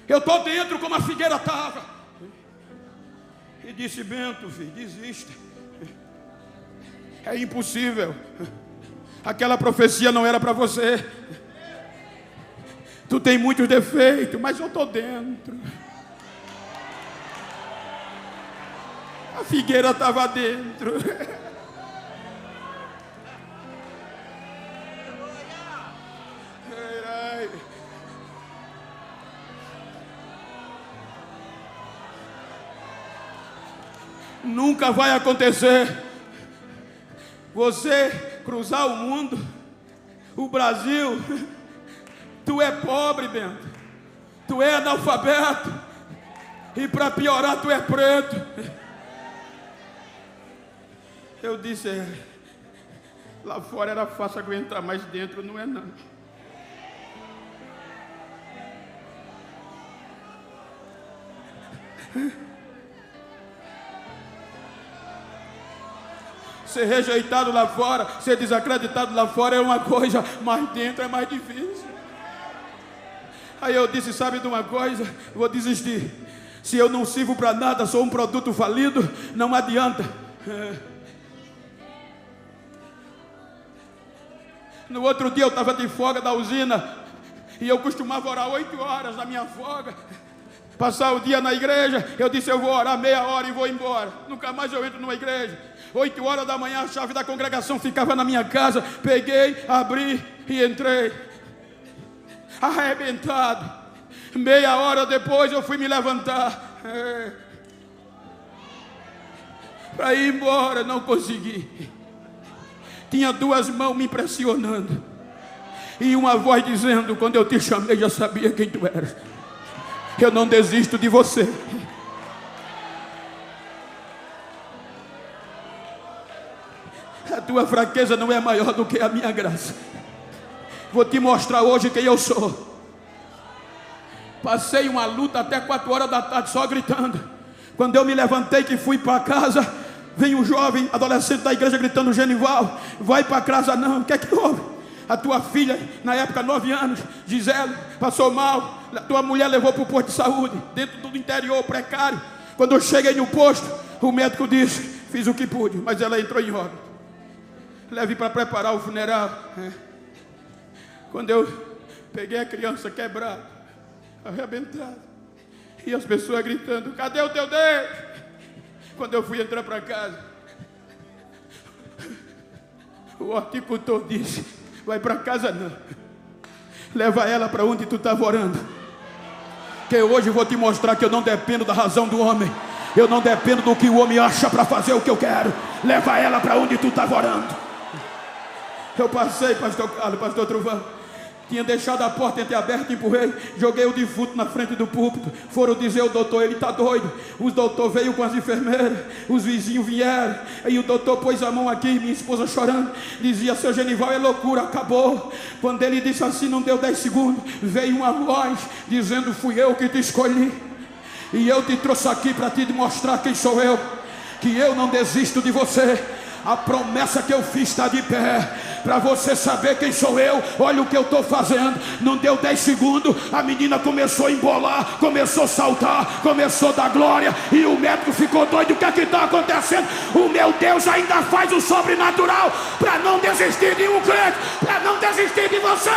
Eu estou dentro como a figueira estava. E disse: Bento, filho, desista. É impossível. Aquela profecia não era para você. Tu tem muitos defeitos, mas eu estou dentro. A figueira estava dentro. Nunca vai acontecer você cruzar o mundo, o Brasil. Tu é pobre, Bento. Tu é analfabeto. E para piorar, tu é preto. Eu disse: lá fora era fácil aguentar, mas dentro não é não. Ser rejeitado lá fora, ser desacreditado lá fora é uma coisa, mas dentro é mais difícil. Aí eu disse: sabe de uma coisa? Vou desistir. Se eu não sirvo para nada, sou um produto falido, não adianta. No outro dia eu estava de folga da usina, e eu costumava orar 8 horas na minha folga. Passar o dia na igreja, eu disse: eu vou orar meia hora e vou embora. Nunca mais eu entro numa igreja. 8 horas da manhã a chave da congregação ficava na minha casa. Peguei, abri e entrei. Arrebentado. Meia hora depois eu fui me levantar. Para ir embora, não consegui. Tinha 2 mãos me pressionando. E uma voz dizendo: quando eu te chamei, já sabia quem tu eras. Eu não desisto de você. A tua fraqueza não é maior do que a minha graça. Vou te mostrar hoje quem eu sou. Passei uma luta até 4 horas da tarde só gritando. Quando eu me levantei que fui para casa, vem um jovem adolescente da igreja gritando: Genival, vai para casa não. O que é que houve? A tua filha, na época 9 anos, Gisele, passou mal. A tua mulher levou para o posto de saúde, dentro do interior, precário. Quando eu cheguei no posto, o médico disse: fiz o que pude, mas ela entrou em óbito. Leve para preparar o funeral. Quando eu peguei a criança quebrada, arrebentada, e as pessoas gritando: cadê o teu dedo? Quando eu fui entrar para casa, o horticultor disse: vai para casa não, leva ela para onde tu estava orando, que hoje eu vou te mostrar que eu não dependo da razão do homem, eu não dependo do que o homem acha para fazer o que eu quero. Leva ela para onde tu estava orando. Eu passei, pastor Carlos, pastor Trovão, tinha deixado a porta entreaberta, empurrei, joguei o defunto na frente do púlpito. Foram dizer: o doutor, ele está doido. O doutor veio com as enfermeiras, os vizinhos vieram, e o doutor pôs a mão aqui, minha esposa chorando, dizia: seu Genival, é loucura, acabou. Quando ele disse assim, não deu 10 segundos, veio uma voz dizendo: fui eu que te escolhi, e eu te trouxe aqui para te mostrar quem sou eu, que eu não desisto de você. A promessa que eu fiz está de pé, para você saber quem sou eu. Olha o que eu estou fazendo. Não deu 10 segundos, a menina começou a embolar, começou a saltar, começou a dar glória, e o médico ficou doido. O que é que está acontecendo? O meu Deus ainda faz o sobrenatural para não desistir de um crente, para não desistir de você.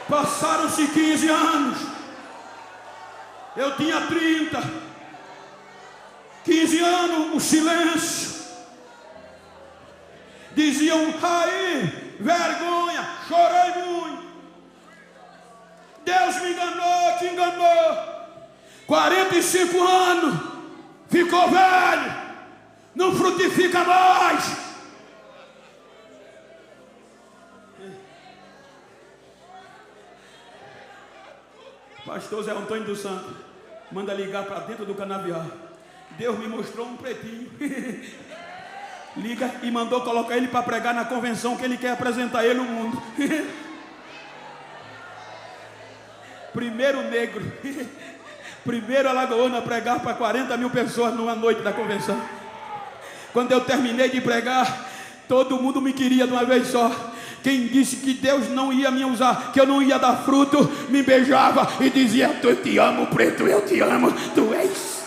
Passaram-se 15 anos, eu tinha 30, 15 anos, o silêncio. Diziam: aí, vergonha, chorei muito, Deus me enganou, te enganou. 45 anos, ficou velho, não frutifica mais. Pastor Zé Antônio dos Santos manda ligar para dentro do canavial. Deus me mostrou um pretinho. Liga e mandou colocar ele para pregar na convenção que ele quer apresentar ele ao mundo. Primeiro negro, primeiro alagoano a pregar para 40 mil pessoas numa noite da convenção. Quando eu terminei de pregar, todo mundo me queria de uma vez só. Quem disse que Deus não ia me usar, que eu não ia dar fruto, me beijava e dizia: eu te amo, preto, eu te amo, tu és.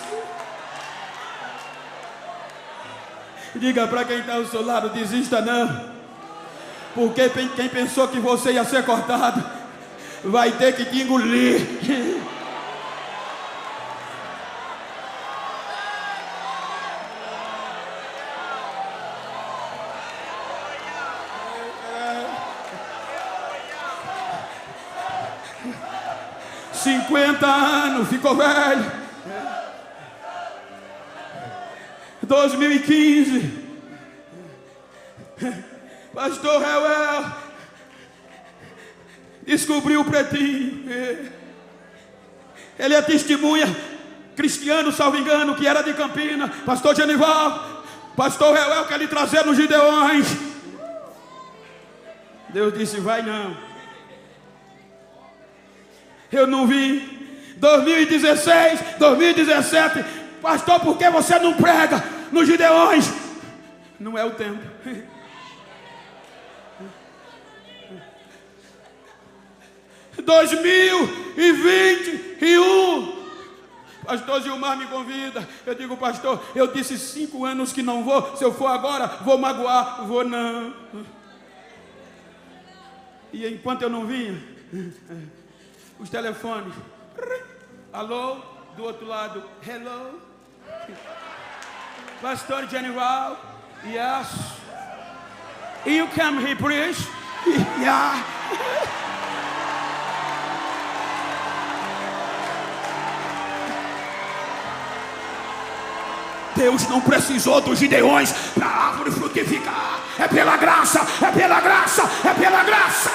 Diga para quem está ao seu lado: desista não, porque quem pensou que você ia ser cortado, vai ter que te engolir. 50 anos, ficou velho. 2015, pastor Reuel descobriu o pretinho. Ele é testemunha, cristiano, salvo engano, que era de Campina. Pastor Genival, pastor Reuel quer lhe trazer nos Gideões. Deus disse: vai não. Eu não vim. 2016, 2017, pastor, por que você não prega nos Gideões? Não é o tempo. 2021, pastor Gilmar me convida. Eu digo: pastor, eu disse 5 anos que não vou. Se eu for agora, vou magoar. Vou não. E enquanto eu não vinha, os telefones, alô, do outro lado, hello, pastor Genival, yes, you come here please, yeah. Deus não precisou dos Gideões para a árvore frutificar. É pela graça, é pela graça, é pela graça.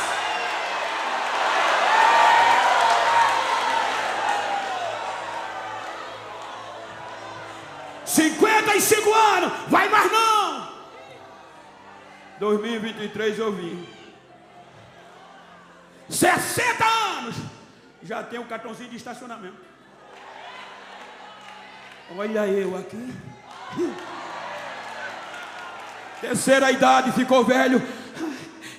"55 anos, vai mais não." 2023 eu vim. 60 anos, já tenho um cartãozinho de estacionamento. Olha eu aqui. Terceira idade, ficou velho.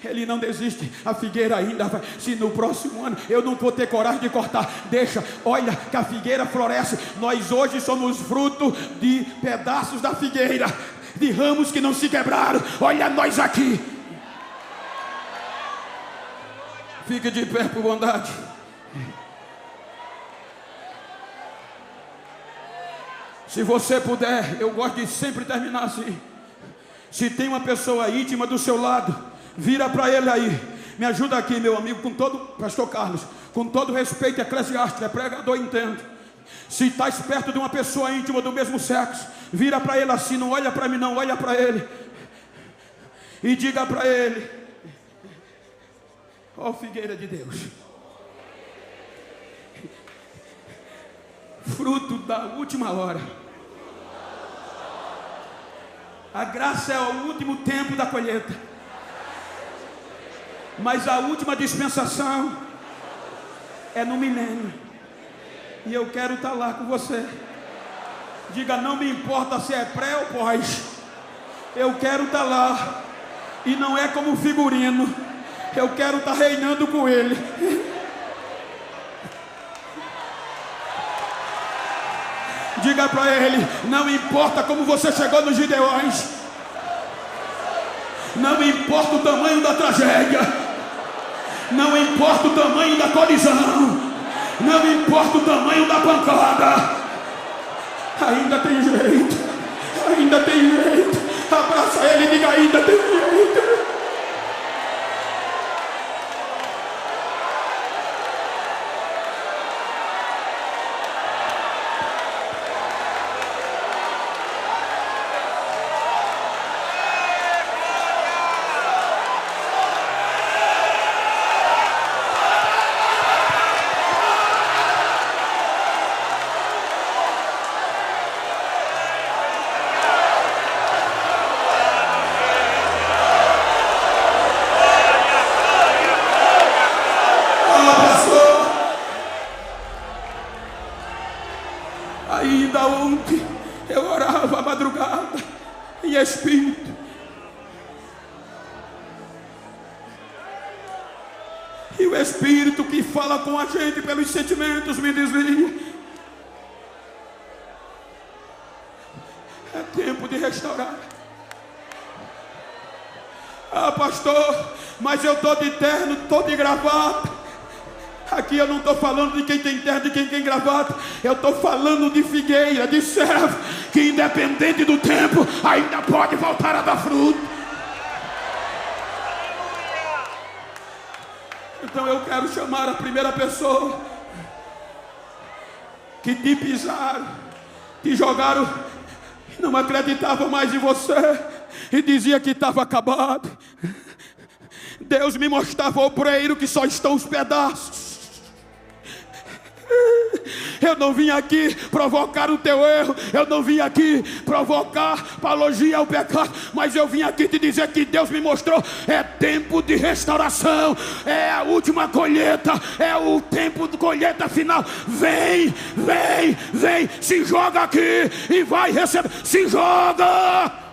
Ele não desiste, a figueira ainda vai. Se no próximo ano eu não vou ter coragem de cortar, deixa, olha que a figueira floresce. Nós hoje somos fruto de pedaços da figueira, de ramos que não se quebraram. Olha nós aqui. Fique de pé por bondade. Se você puder, eu gosto de sempre terminar assim. Se tem uma pessoa íntima do seu lado, vira para ele aí. Me ajuda aqui, meu amigo, com todo, pastor Carlos, com todo respeito eclesiástico, é pregador, entendo. Se está perto de uma pessoa íntima do mesmo sexo, vira para ele assim, não olha para mim não, olha para ele. E diga para ele: ó figueira de Deus, fruto da última hora. A graça é o último tempo da colheita, mas a última dispensação é no milênio. E eu quero estar lá com você. Diga: não me importa se é pré ou pós, eu quero estar lá. E não é como figurino, eu quero estar reinando com ele. Diga para ele: não importa como você chegou nos Gideões, não importa o tamanho da tragédia, não importa o tamanho da colisão, não importa o tamanho da pancada, ainda tem jeito, ainda tem jeito. Abraça ele e diga: ainda tem jeito. Ainda ontem eu orava à madrugada em espírito. E o Espírito que fala com a gente pelos sentimentos me dizia: é tempo de restaurar. Ah, pastor, mas eu estou de terno, estou de gravata. Aqui eu não estou falando de quem tem terno, de quem tem gravata. Eu estou falando de figueira, de servo, que independente do tempo ainda pode voltar a dar fruto. Então eu quero chamar a primeira pessoa que te pisaram, te jogaram, não acreditavam mais em você e dizia que estava acabado. Deus me mostrava o obreiro que só estão os pedaços. Eu não vim aqui provocar o teu erro, eu não vim aqui provocar apologia ao pecado, mas eu vim aqui te dizer que Deus me mostrou: é tempo de restauração, é a última colheita, é o tempo de colheita final. Vem, vem, vem, se joga aqui e vai receber, se joga.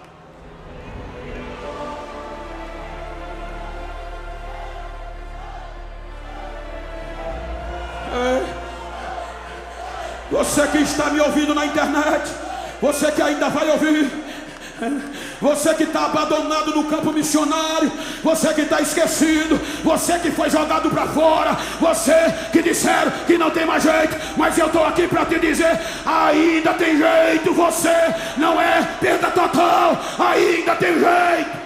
Você que está me ouvindo na internet, você que ainda vai ouvir, você que está abandonado no campo missionário, você que está esquecido, você que foi jogado para fora, você que disseram que não tem mais jeito, mas eu estou aqui para te dizer: ainda tem jeito. Você não é perda total, ainda tem jeito.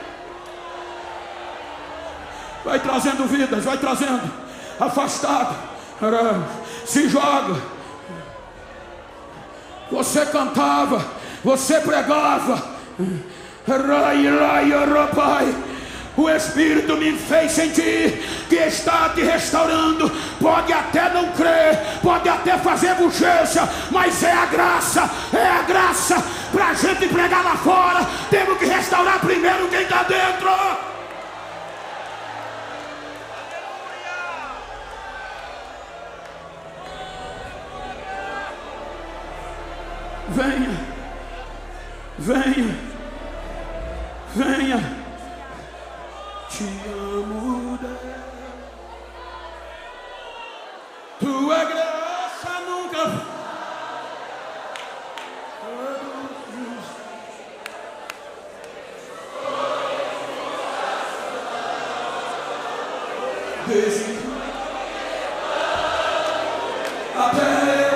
Vai trazendo vidas, vai trazendo. Afastado, se joga. Você cantava, você pregava, o Espírito me fez sentir que está te restaurando. Pode até não crer, pode até fazer bochecha, mas é a graça para a gente pregar lá fora. Temos que restaurar primeiro quem está dentro. Venha, venha, venha. Te amo, Deus. Tua graça nunca desde até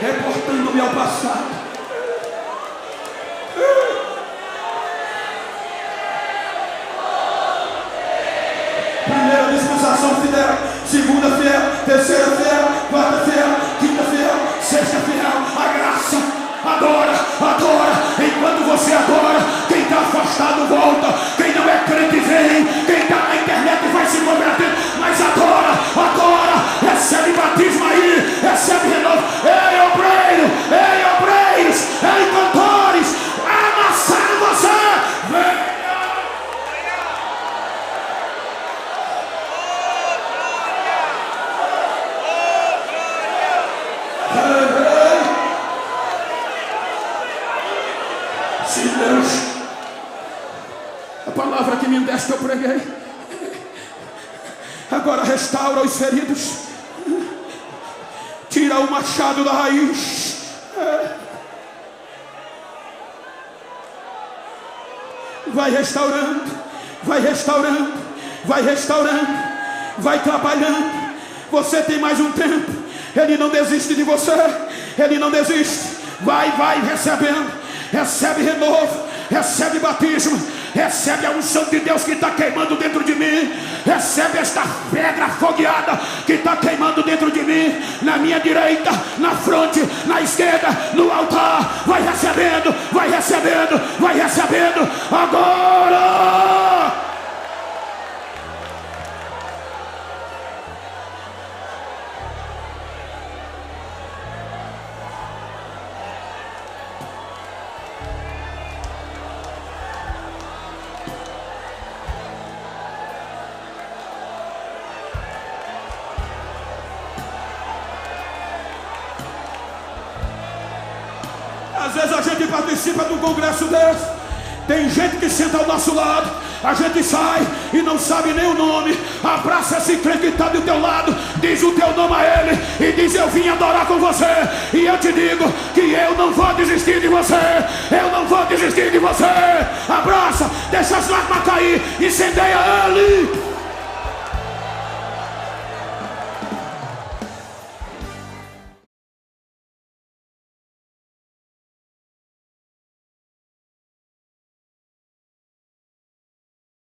reportando-me ao passado. Primeira dispensação fiel, segunda fiel, terceira fiel, quarta fiel, quinta fiel, sexta fiel. A graça, adora. Enquanto você adora, quem está afastado volta, quem não é crente vem, quem está na internet vai se converter, mas adora. Recebe batismo aí, recebe renovo. Ei, obreiros, ei, cantores, amassaram você. Venha. Se Deus, a palavra que me deste eu preguei. Agora restaura os feridos, tira o machado da raiz. Vai restaurando, vai trabalhando. Você tem mais um tempo. Ele não desiste de você, ele não desiste. Vai recebendo, recebe renovo, recebe batismo, recebe a unção de Deus que está queimando dentro de mim. Recebe esta pedra afogueada que está queimando dentro de mim, na minha direita, na fronte, na esquerda, no altar. Vai recebendo agora. Às vezes a gente participa do congresso desse, tem gente que senta ao nosso lado, a gente sai e não sabe nem o nome. Abraça esse crente que está do teu lado, diz o teu nome a ele e diz: eu vim adorar com você. E eu te digo que eu não vou desistir de você, Abraça, deixa as lágrimas cair, incendeia ele.